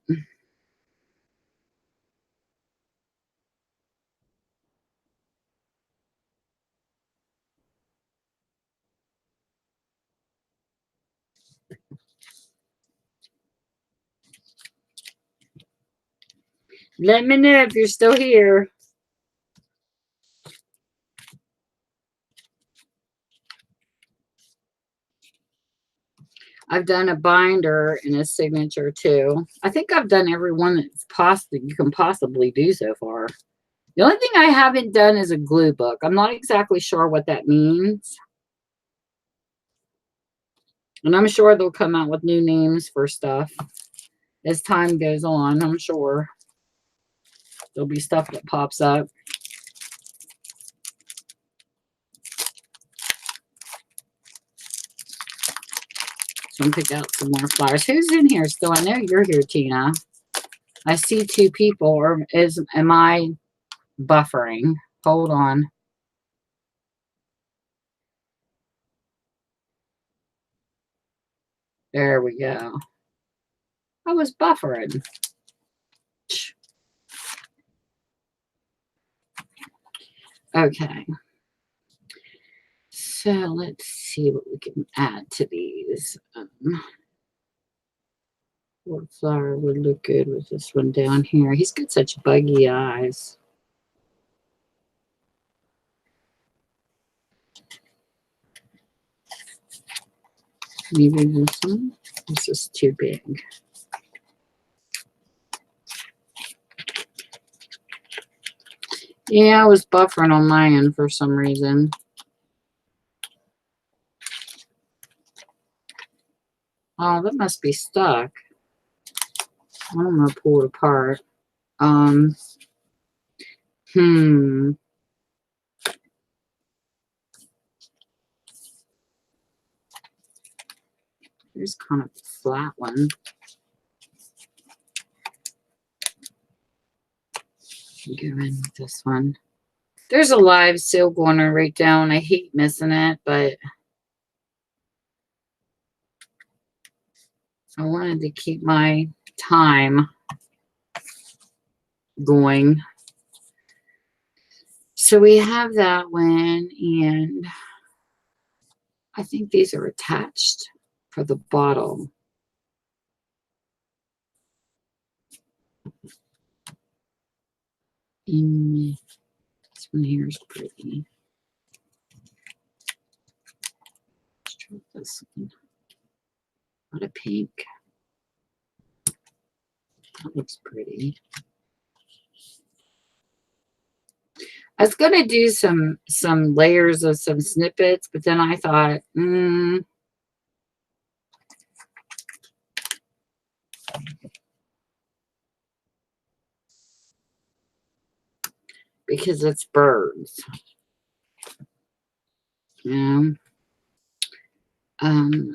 Let me know if you're still here. I've done a binder and a signature too. I think I've done every one that's possible you can possibly do so far. The only thing I haven't done is a glue book. I'm not exactly sure what that means. And I'm sure they'll come out with new names for stuff as time goes on. I'm sure there'll be stuff that pops up. So I'm pick out some more flowers. Who's in here still? I know you're here, Tina. I see two people. Or am I buffering? Hold on. There we go. I was buffering. Okay. So let's see what we can add to these. What flower would look good with this one down here? He's got such buggy eyes. Maybe this one. This is too big. Yeah, I was buffering on my end for some reason. Oh, that must be stuck. I'm gonna pull it apart. Here's kind of a flat one. Go in with this one. There's a live seal going on right down. I hate missing it, but I wanted to keep my time going. So we have that one, and I think these are attached for the bottle. And this one here is pretty. Let's try this one. What a pink. That looks pretty. I was gonna do some layers of some snippets, but then I thought, because it's birds. Yeah. I don't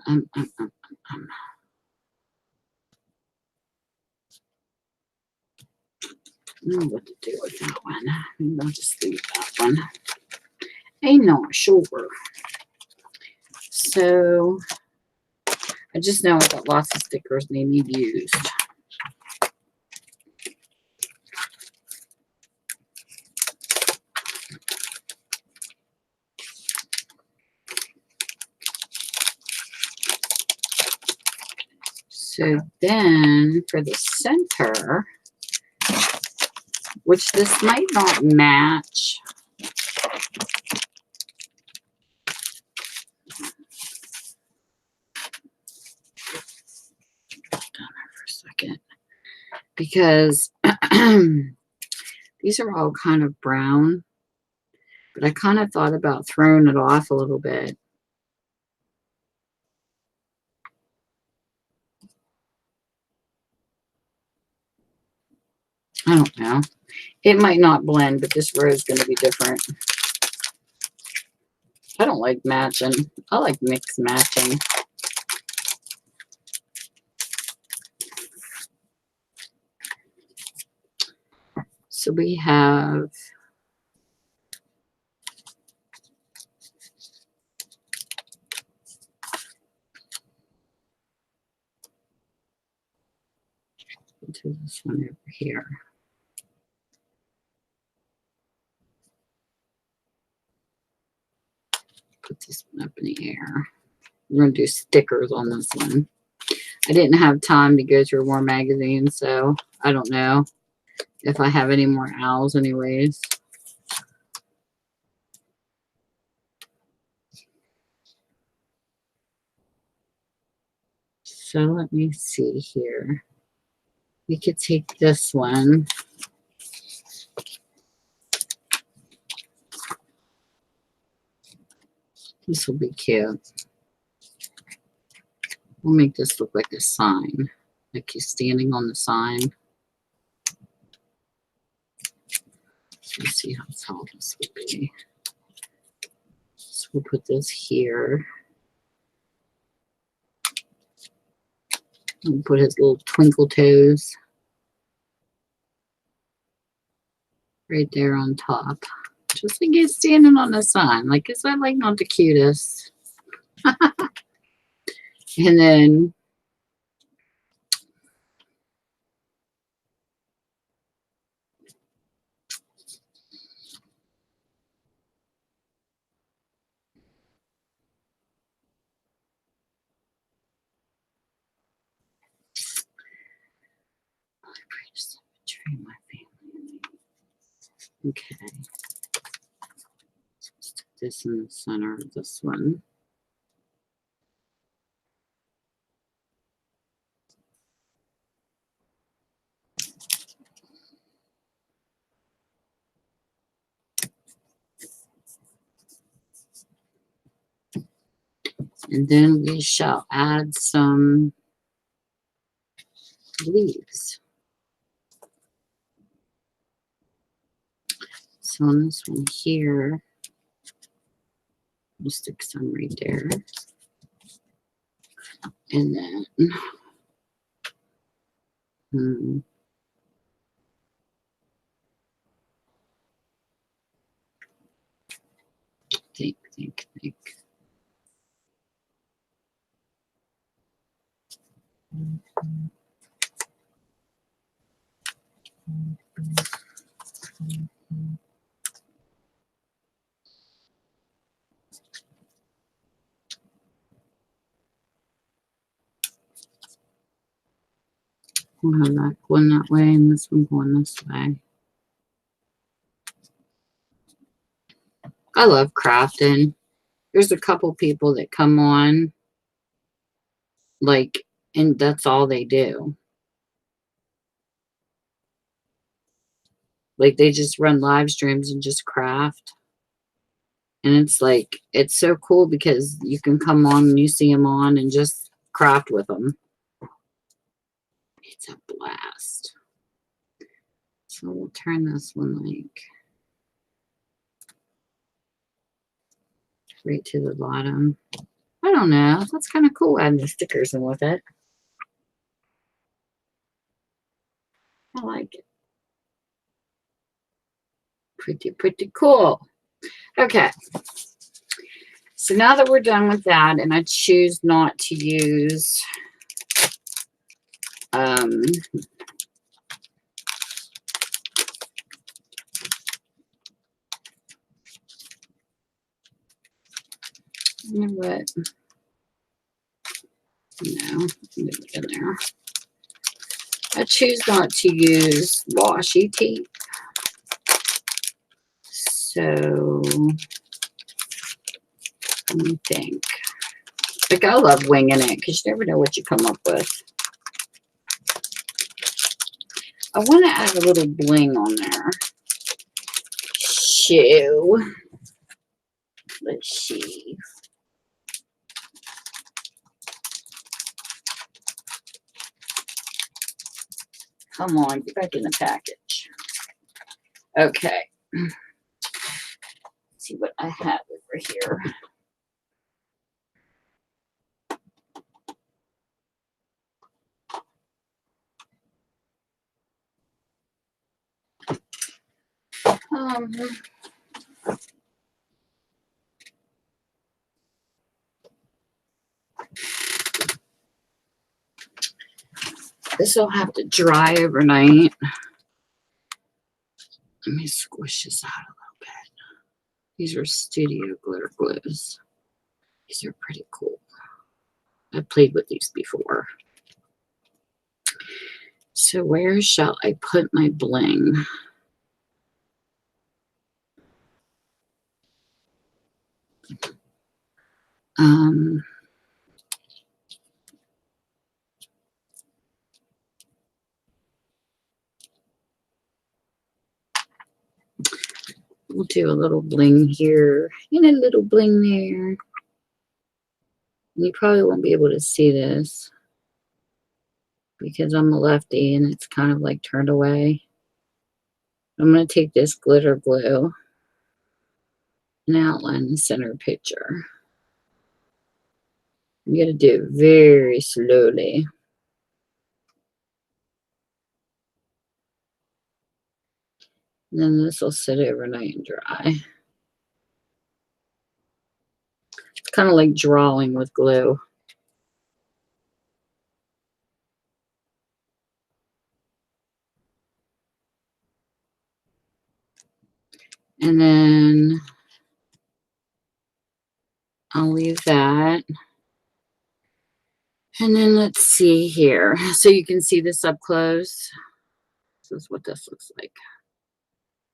know what to do with that one. Maybe I'll just leave that one. I'm not sure. So I just know I got lots of stickers and they need used. So then for the center, which this might not match. Hold on for a second. Because These are all kind of brown, but I kind of thought about throwing it off a little bit. I don't know. It might not blend, but this row is going to be different. I don't like matching. I like mix matching. So we have do this one over here. Put this one up in the air. We're going to do stickers on this one. I didn't have time to go through more magazines, so I don't know if I have any more owls anyways. So let me see here. We could take this one. This will be cute. We'll make this look like a sign, like he's standing on the sign. Let's see how tall this will be. So we'll put this here. We'll put his little twinkle toes right there on top. Just like he's standing on the sign. Like, is that like not the cutest? And then my family. Okay. So let's stick this in the center of this one. And then we shall add some leaves. So on this one here, we'll stick some right there. And then think. We'll have that going that way and this one going this way. I love crafting. There's a couple people that come on, like, and that's all they do. Like, they just run live streams and just craft. And it's like, it's so cool because you can come on and you see them on and just craft with them. It's a blast. So we'll turn this one like right to the bottom. I don't know. That's kind of cool adding the stickers in with it. I like it. Pretty cool. Okay. So now that we're done with that, and I choose not to use you know what? No, leave it in there. I choose not to use washi tape. So let me think. Like, I love winging it because you never know what you come up with. I want to add a little bling on there. to, let's see. Come on, get back in the package. Okay. Let's see what I have over here. This will have to dry overnight. Let me squish this out a little bit. These are Studio Glitter Glues. These are pretty cool. I've played with these before. So where shall I put my bling? We'll do a little bling here and a little bling there. You probably won't be able to see this because I'm a lefty and it's kind of like turned away. I'm going to take this glitter glue and outline the center picture. I'm going to do it very slowly. And then this will sit overnight and dry. It's kind of like drawing with glue. And then I'll leave that. And then let's see here. So you can see this up close. This is what this looks like.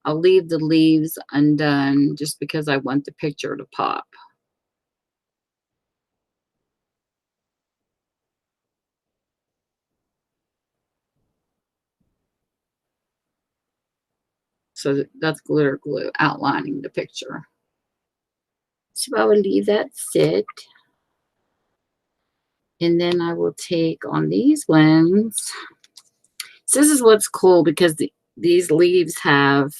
I'll leave the leaves undone just because I want the picture to pop. So that's glitter glue outlining the picture. So I will leave that sit. And then I will take on these ones. So this is what's cool because these leaves have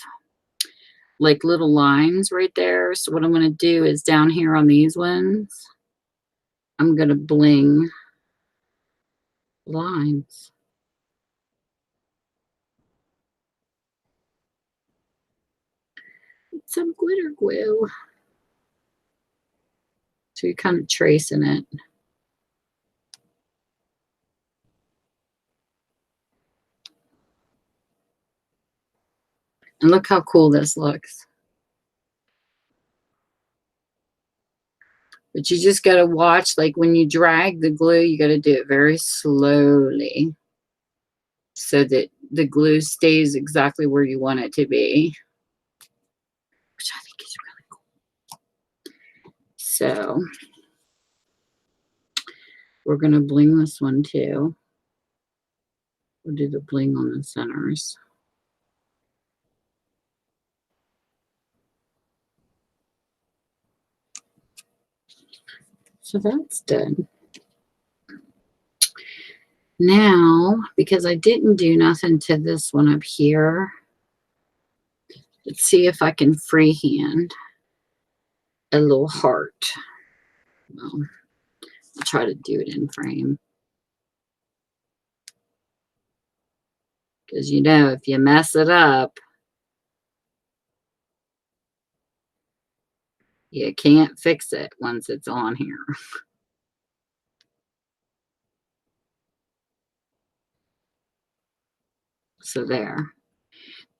like little lines right there. So what I'm going to do is down here on these ones, I'm going to bling lines. Some glitter glue. So you're kind of tracing it. And look how cool this looks. But you just got to watch, like when you drag the glue, you got to do it very slowly so that the glue stays exactly where you want it to be. Which I think is really cool. So we're going to bling this one too. We'll do the bling on the centers. So that's done. Now, because I didn't do nothing to this one up here, let's see if I can freehand a little heart. Well, I'll try to do it in frame. Because you know, if you mess it up, you can't fix it once it's on here. So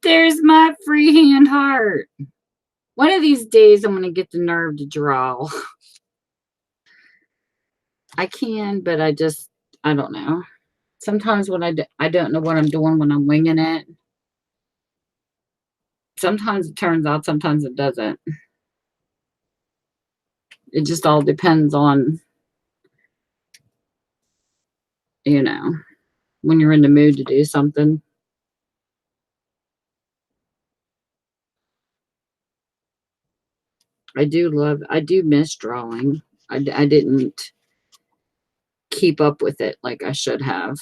there's my freehand heart. One of these days I'm going to get the nerve to draw. I can, but I don't know. Sometimes when I don't know what I'm doing when I'm winging it. Sometimes it turns out, sometimes it doesn't. It just all depends on, you know, when you're in the mood to do something. I do miss drawing. I didn't keep up with it like I should have.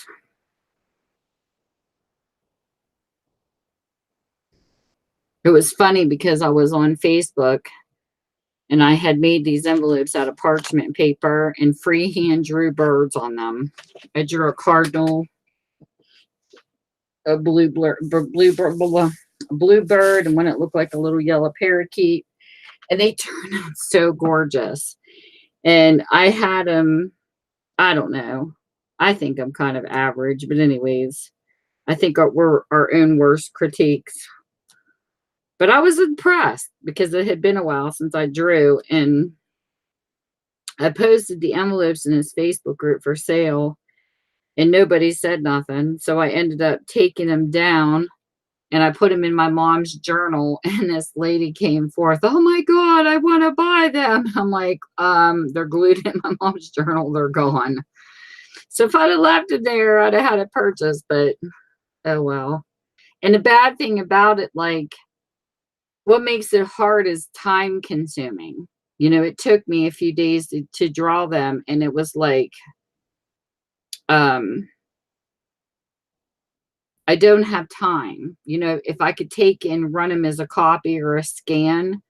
It was funny because I was on Facebook and I had made these envelopes out of parchment paper and freehand drew birds on them. I drew a cardinal, a bluebird, and one it looked like a little yellow parakeet, and they turned out so gorgeous. And I had them, I don't know, I think I'm kind of average, but anyways, I think we're our own worst critiques. But I was impressed because it had been a while since I drew, and I posted the envelopes in his Facebook group for sale, and nobody said nothing. So I ended up taking them down and I put them in my mom's journal. And this lady came forth, "Oh my God, I want to buy them." I'm like, they're glued in my mom's journal. They're gone. So if I'd have left it there, I'd have had it purchased, but oh well. And the bad thing about it, like, what makes it hard is time consuming. You know, it took me a few days to draw them, and it was like, I don't have time. You know, if I could take and run them as a copy or a scan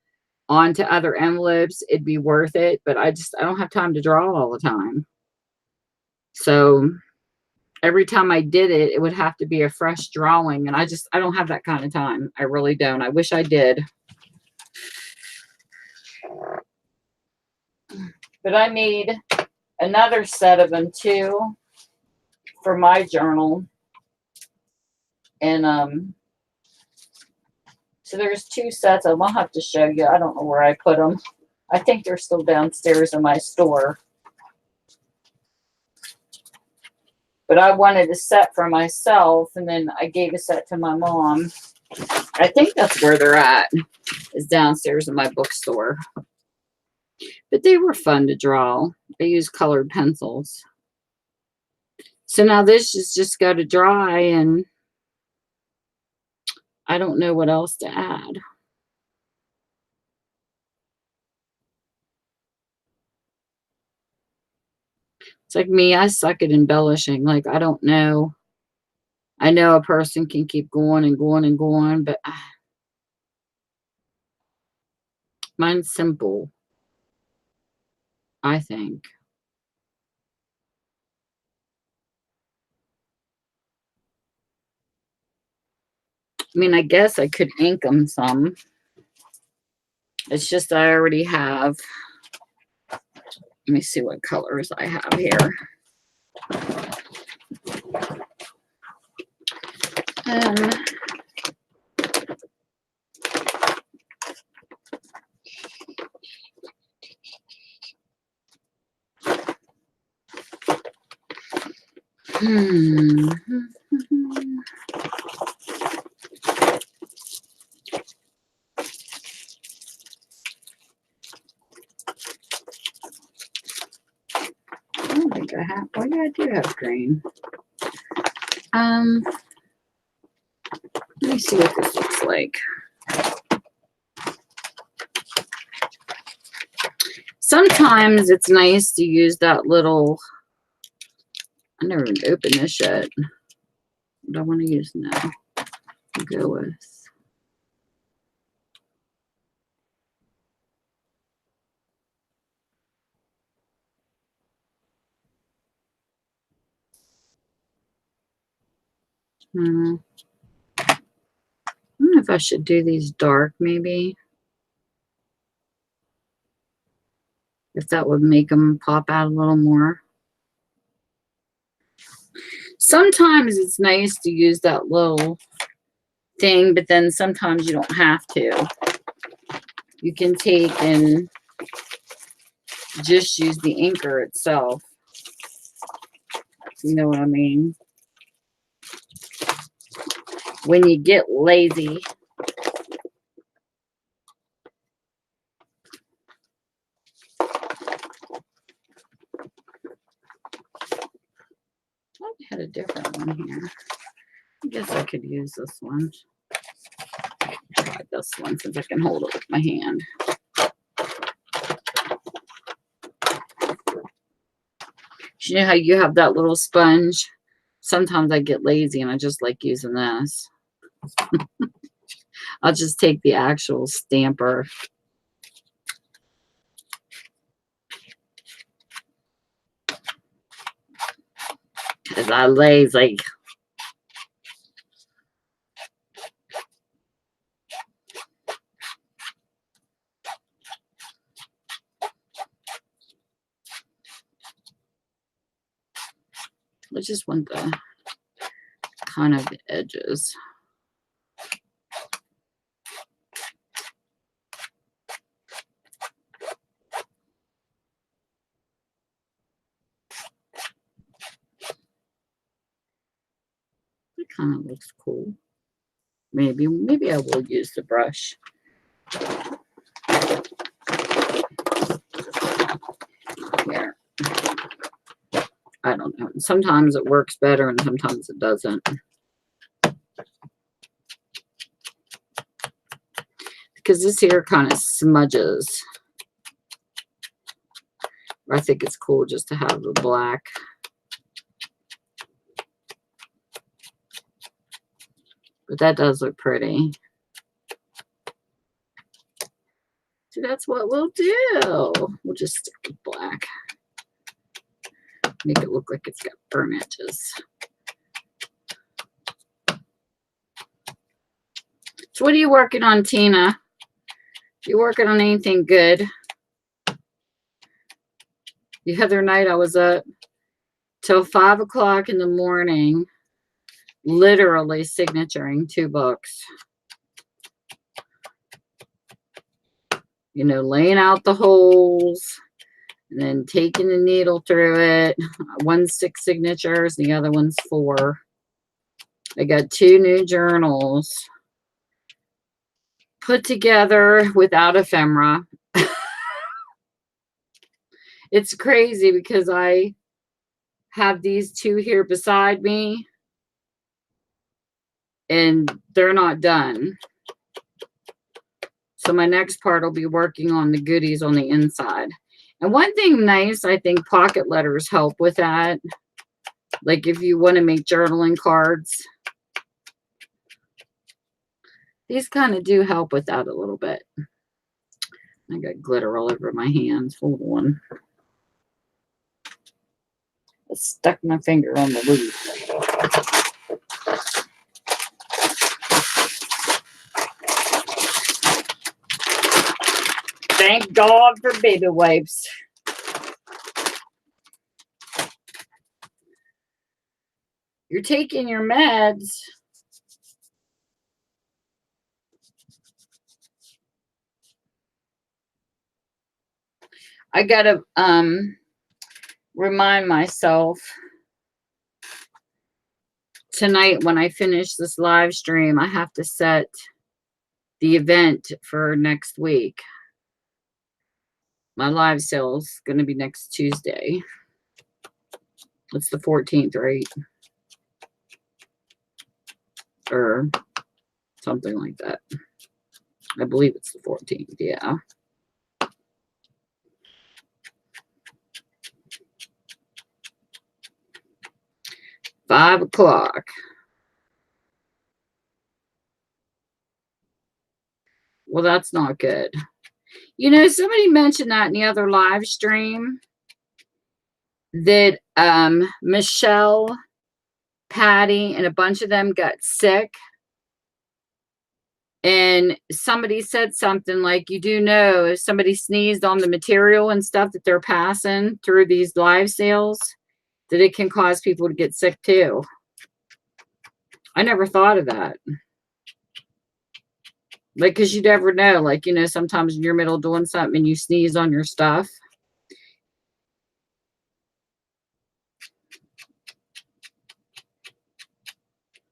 onto other envelopes, it'd be worth it. But I don't have time to draw all the time. So every time I did it, it would have to be a fresh drawing. And I don't have that kind of time. I really don't. I wish I did. But I made another set of them too for my journal. And so there's 2 sets of them. I'll have to show you. I don't know where I put them. I think they're still downstairs in my store. But I wanted a set for myself, and then I gave a set to my mom. I think that's where they're at, is downstairs in my bookstore. But they were fun to draw. I used colored pencils. So now this is just got to dry, and I don't know what else to add. It's like me, I suck at embellishing. Like, I don't know. I know a person can keep going and going and going, but mine's simple, I think. I mean, I guess I could ink them some. It's just I already have. Let me see what colors I have here. I don't think I have. Oh, yeah, I do have green. Let me see what this looks like. Sometimes it's nice to use that little, I never even opened this yet. What I want to use now. I'll go with. I don't know if I should do these dark, maybe. If that would make them pop out a little more. Sometimes it's nice to use that little thing, but then sometimes you don't have to. You can take and just use the inker itself. You know what I mean? When you get lazy. I had a different one here. I guess I could use this one. Try this one since I can hold it with my hand. You know how you have that little sponge? Sometimes I get lazy and I just like using this. I'll just take the actual stamper. Because I'm lazy. I just want the kind of the edges. It kind of looks cool. Maybe I will use the brush. Here. I don't know. Sometimes it works better and sometimes it doesn't. Because this here kind of smudges. I think it's cool just to have the black. But that does look pretty. So that's what we'll do. We'll just stick with black. Make it look like it's got burn edges. So what are you working on, Tina? You working on anything good? The other night I was up till 5 o'clock in the morning, literally signaturing 2 books. You know, laying out the holes and then taking the needle through it. One's 6 signatures, the other one's 4. I got 2 new journals put together without ephemera. It's crazy because I have these 2 here beside me and they're not done. So my next part will be working on the goodies on the inside. And one thing nice, I think pocket letters help with that. Like if you want to make journaling cards. These kind of do help with that a little bit. I got glitter all over my hands. Hold on. I stuck my finger on the leaf. Thank God for baby wipes. You're taking your meds. I gotta remind myself tonight when I finish this live stream, I have to set the event for next week. My live sale is going to be next Tuesday. It's the 14th, right? Or something like that. I believe it's the 14th, yeah. $5 o'clock. Well, that's not good. You know, somebody mentioned that in the other live stream that Michelle, Patty, and a bunch of them got sick. And somebody said something like, you do know if somebody sneezed on the material and stuff that they're passing through these live sales, that it can cause people to get sick too. I never thought of that. Like, because you never know. Like, you know, sometimes in your middle doing something and you sneeze on your stuff.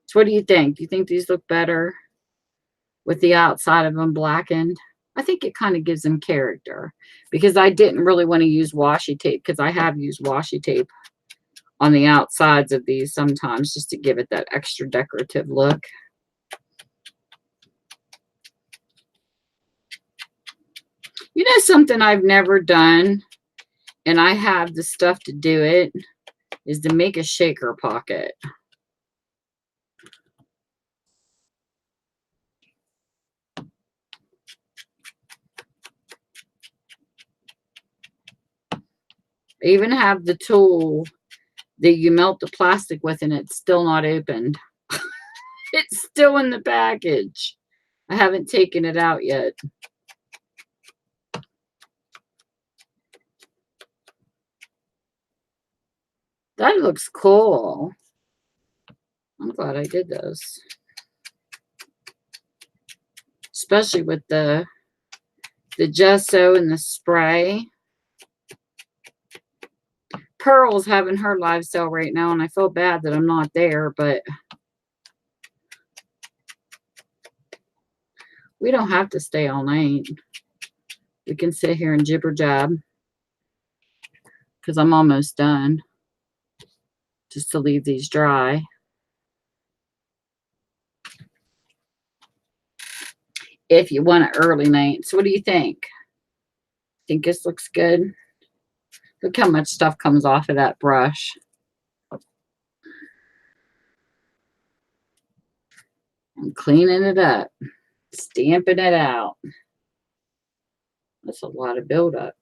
So what do you think? Do you think these look better with the outside of them blackened? I think it kind of gives them character. Because I didn't really want to use washi tape. Because I have used washi tape on the outsides of these sometimes just to give it that extra decorative look. You know something I've never done, and I have the stuff to do it. is to make a shaker pocket. I even have the tool that you melt the plastic with, and it's still not opened. It's still in the package. I haven't taken it out yet. That looks cool. I'm glad I did this. Especially with the gesso and the spray. Pearl's having her live sale right now, and I feel bad that I'm not there, but we don't have to stay all night. We can sit here and jibber jab because I'm almost done. Just to leave these dry. If you want it early night. So what do you think? Think this looks good? Look how much stuff comes off of that brush. I'm cleaning it up. Stamping it out. That's a lot of buildup.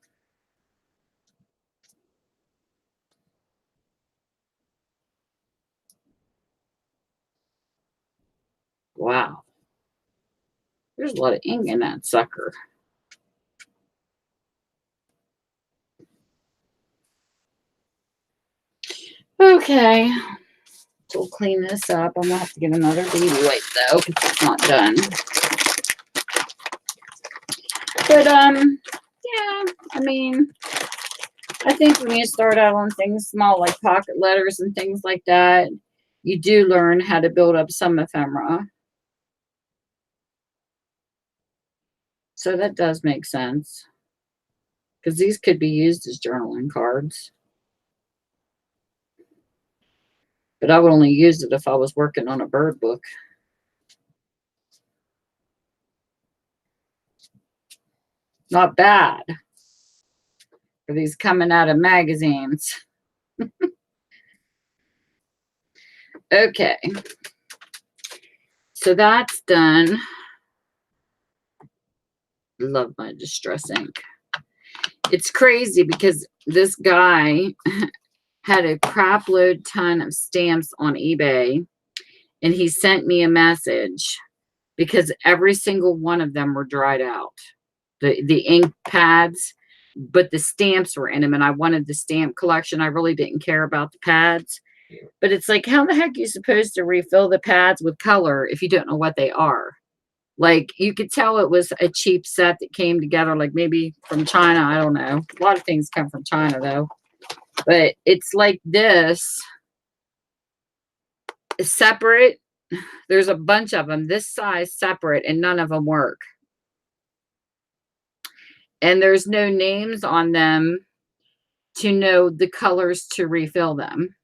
Wow. There's a lot of ink in that sucker. Okay. So we'll clean this up. I'm going to have to get another baby wipe though because it's not done. But, yeah, I mean, I think when you start out on things small like pocket letters and things like that, you do learn how to build up some ephemera. So that does make sense. Because these could be used as journaling cards. But I would only use it if I was working on a bird book. Not bad. For these coming out of magazines. Okay. So that's done. Love my distress ink. It's crazy because this guy had a crap load ton of stamps on eBay, and he sent me a message because every single one of them were dried out. The ink pads, but the stamps were in them, and I wanted the stamp collection. I really didn't care about the pads. But it's like, how the heck are you supposed to refill the pads with color if you don't know what they are? Like, you could tell it was a cheap set that came together, like maybe from China. I don't know. A lot of things come from China, though. But it's like this. Separate. There's a bunch of them this size separate, and none of them work. And there's no names on them to know the colors to refill them.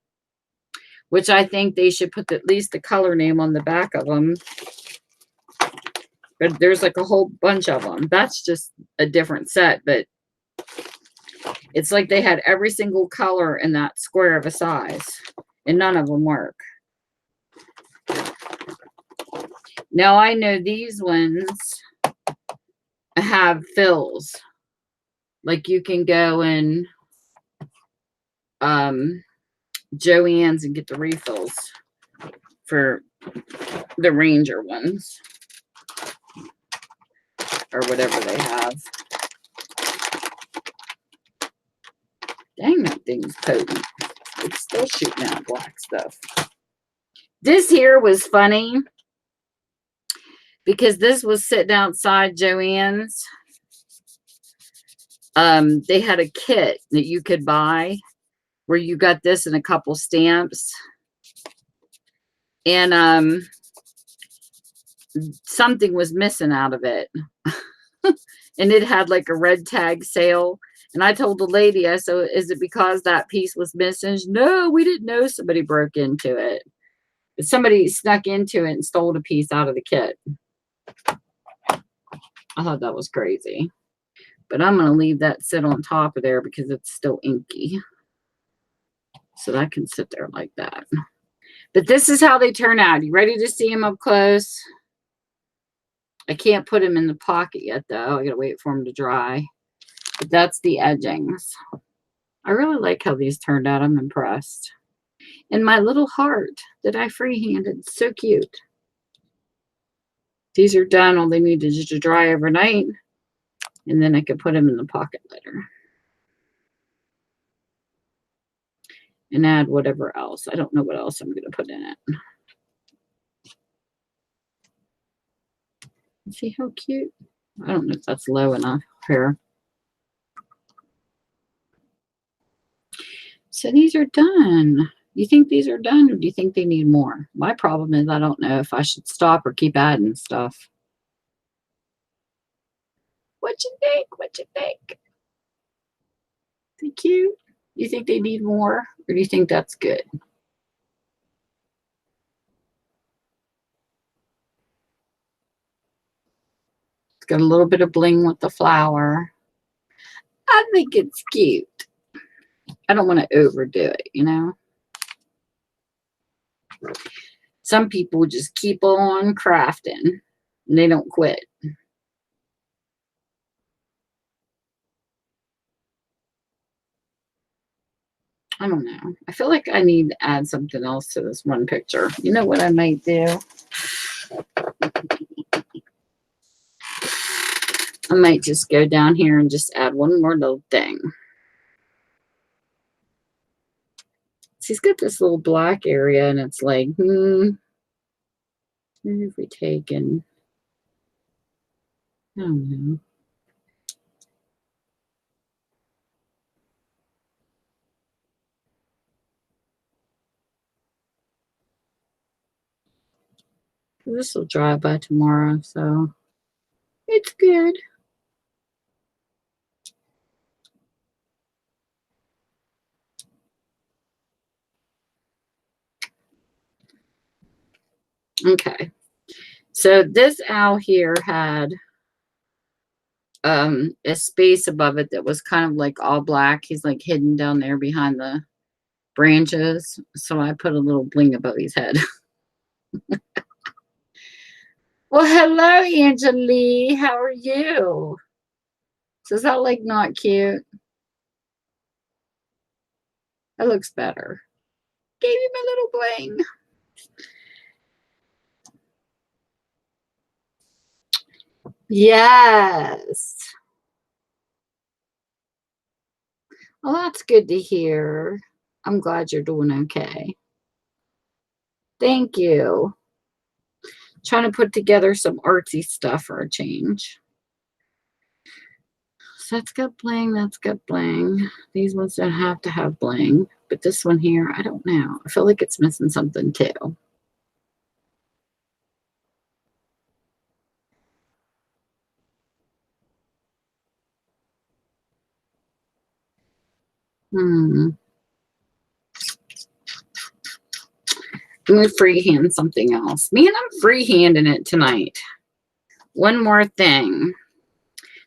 Which I think they should put at least the color name on the back of them. But there's like a whole bunch of them. That's just a different set, but it's like they had every single color in that square of a size, and none of them work. Now I know these ones have fills. Like you can go in Joann's and get the refills for the Ranger ones. Or whatever they have. Dang, that thing's potent. It's still shooting out black stuff. This here was funny because this was sitting outside Joann's. They had a kit that you could buy where you got this and a couple stamps. And something was missing out of it. And it had like a red tag sale. And I told the lady, I said, is it because that piece was missing? She said, no, we didn't know somebody broke into it. But somebody snuck into it and stole a piece out of the kit. I thought that was crazy. But I'm going to leave that sit on top of there because it's still inky. So that can sit there like that. But this is how they turn out. You ready to see them up close? I can't put them in the pocket yet, though. I gotta wait for them to dry. But that's the edgings. I really like how these turned out. I'm impressed. And my little heart that I freehanded. So cute. These are done. All they need is to dry overnight. And then I can put them in the pocket later. And add whatever else. I don't know what else I'm going to put in it. See how cute? I don't know if that's low enough here. So these are done. You think these are done, or do you think they need more? My problem is I don't know if I should stop or keep adding stuff. What you think? What you think? They cute? You think they need more, or do you think that's good? It's got a little bit of bling with the flower. I think it's cute. I don't want to overdo it, you know? Some people just keep on crafting and they don't quit. I don't know. I feel like I need to add something else to this one picture. You know what I might do? I might just go down here and just add one more little thing. She's got this little black area and it's like, maybe if we take and, I don't know. This will dry by tomorrow, so it's good. Okay. So this owl here had a space above it that was kind of like all black. He's like hidden down there behind the branches. So I put a little bling above his head. Well, hello, Angelique. How are you? So is that like not cute? That looks better. Gave him a little bling. Yes. Well, that's good to hear. I'm glad you're doing okay. Thank you. Trying to put together some artsy stuff for a change. So that's got bling, that's got bling. These ones don't have to have bling, but this one here, I don't know. I feel like it's missing something too. I'm going to freehand something else. Man, I'm freehanding it tonight. One more thing.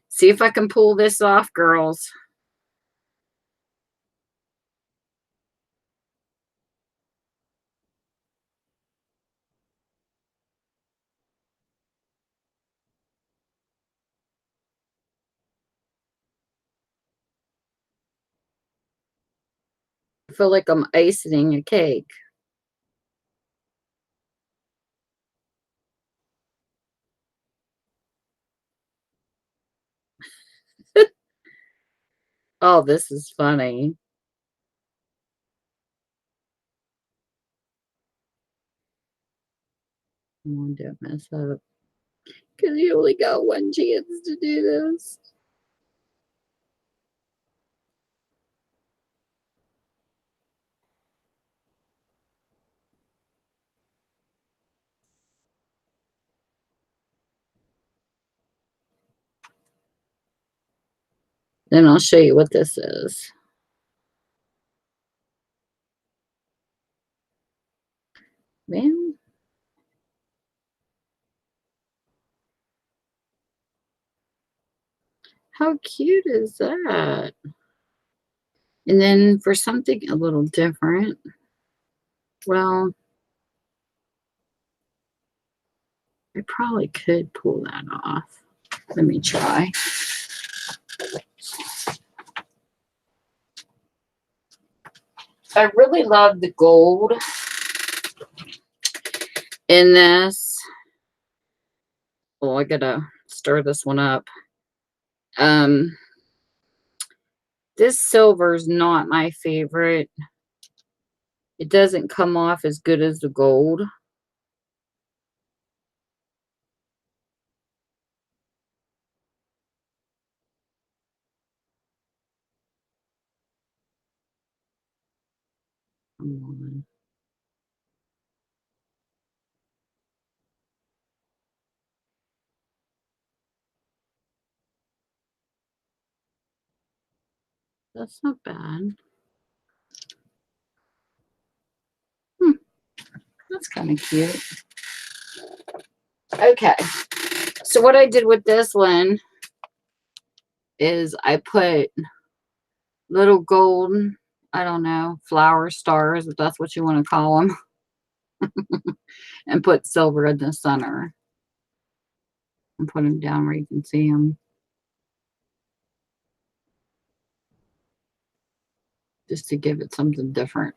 See if I can pull this off, girls. I feel like I'm icing a cake. Oh, this is funny. Come on, don't mess up. Because you only got one chance to do this. Then I'll show you what this is. Man. How cute is that? And then for something a little different, well, I probably could pull that off. Let me try. I really love the gold in this. Well, I gotta stir this one up. Um, this silver is not my favorite. It doesn't come off as good as the gold. Come on. That's not bad. That's kind of cute. Okay. So what I did with this one is I put little gold, I don't know, flower stars, if that's what you want to call them, and put silver in the center. And put them down where you can see them. Just to give it something different.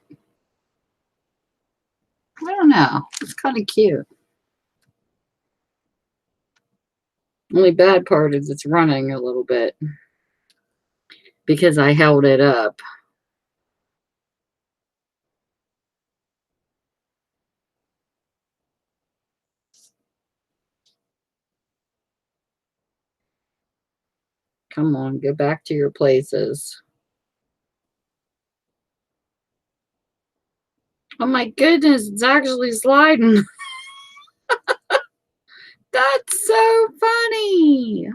I don't know. It's kind of cute. Only bad part is it's running a little bit because I held it up. Come on, go back to your places. Oh my goodness, it's actually sliding. That's so funny.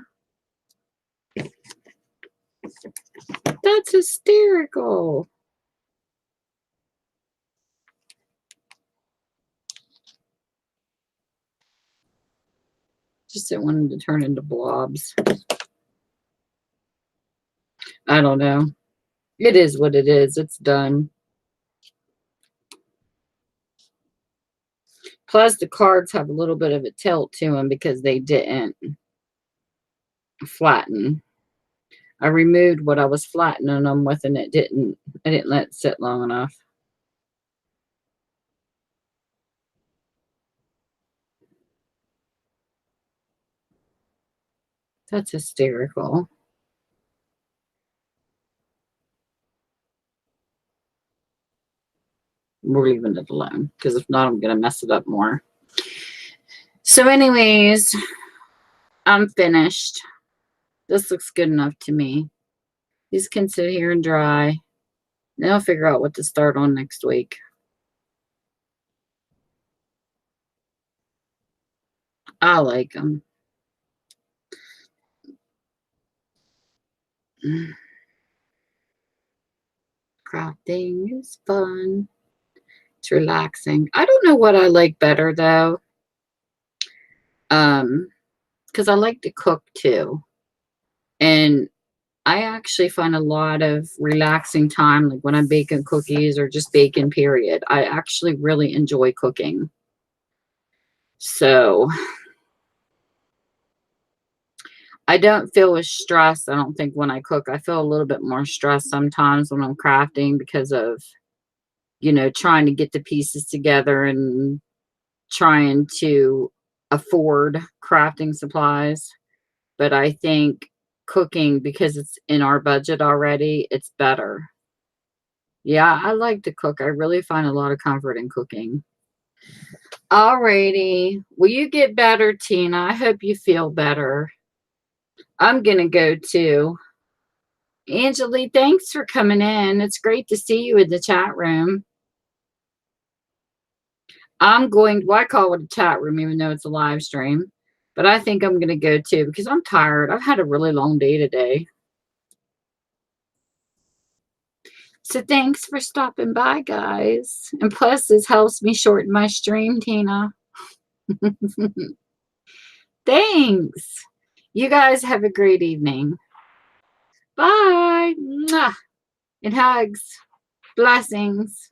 That's hysterical. Just didn't want them to turn into blobs. I don't know. It is what it is. It's done. Plus, the cards have a little bit of a tilt to them because they didn't flatten. I removed what I was flattening them with, and I didn't let it sit long enough. That's hysterical. We're leaving it alone because if not, I'm going to mess it up more. So anyways, I'm finished. This looks good enough to me. These can sit here and dry. Then I'll figure out what to start on next week. I like them. Crafting is fun. It's relaxing. I don't know what I like better though. Because I like to cook too. And I actually find a lot of relaxing time, like when I'm baking cookies or just baking, period. I actually really enjoy cooking. So I don't feel as stressed, I don't think, when I cook. I feel a little bit more stressed sometimes when I'm crafting because of, trying to get the pieces together and trying to afford crafting supplies. But I think cooking, because it's in our budget already, it's better. Yeah, I like to cook. I really find a lot of comfort in cooking. Alrighty. Will you get better, Tina? I hope you feel better. I'm going to go too. Angeli, thanks for coming in. It's great to see you in the chat room. I call it a chat room, even though it's a live stream. But I think I'm going to go too because I'm tired. I've had a really long day today. So thanks for stopping by, guys. And plus, this helps me shorten my stream, Tina. Thanks. You guys have a great evening. Bye. Mwah. and hugs. Blessings.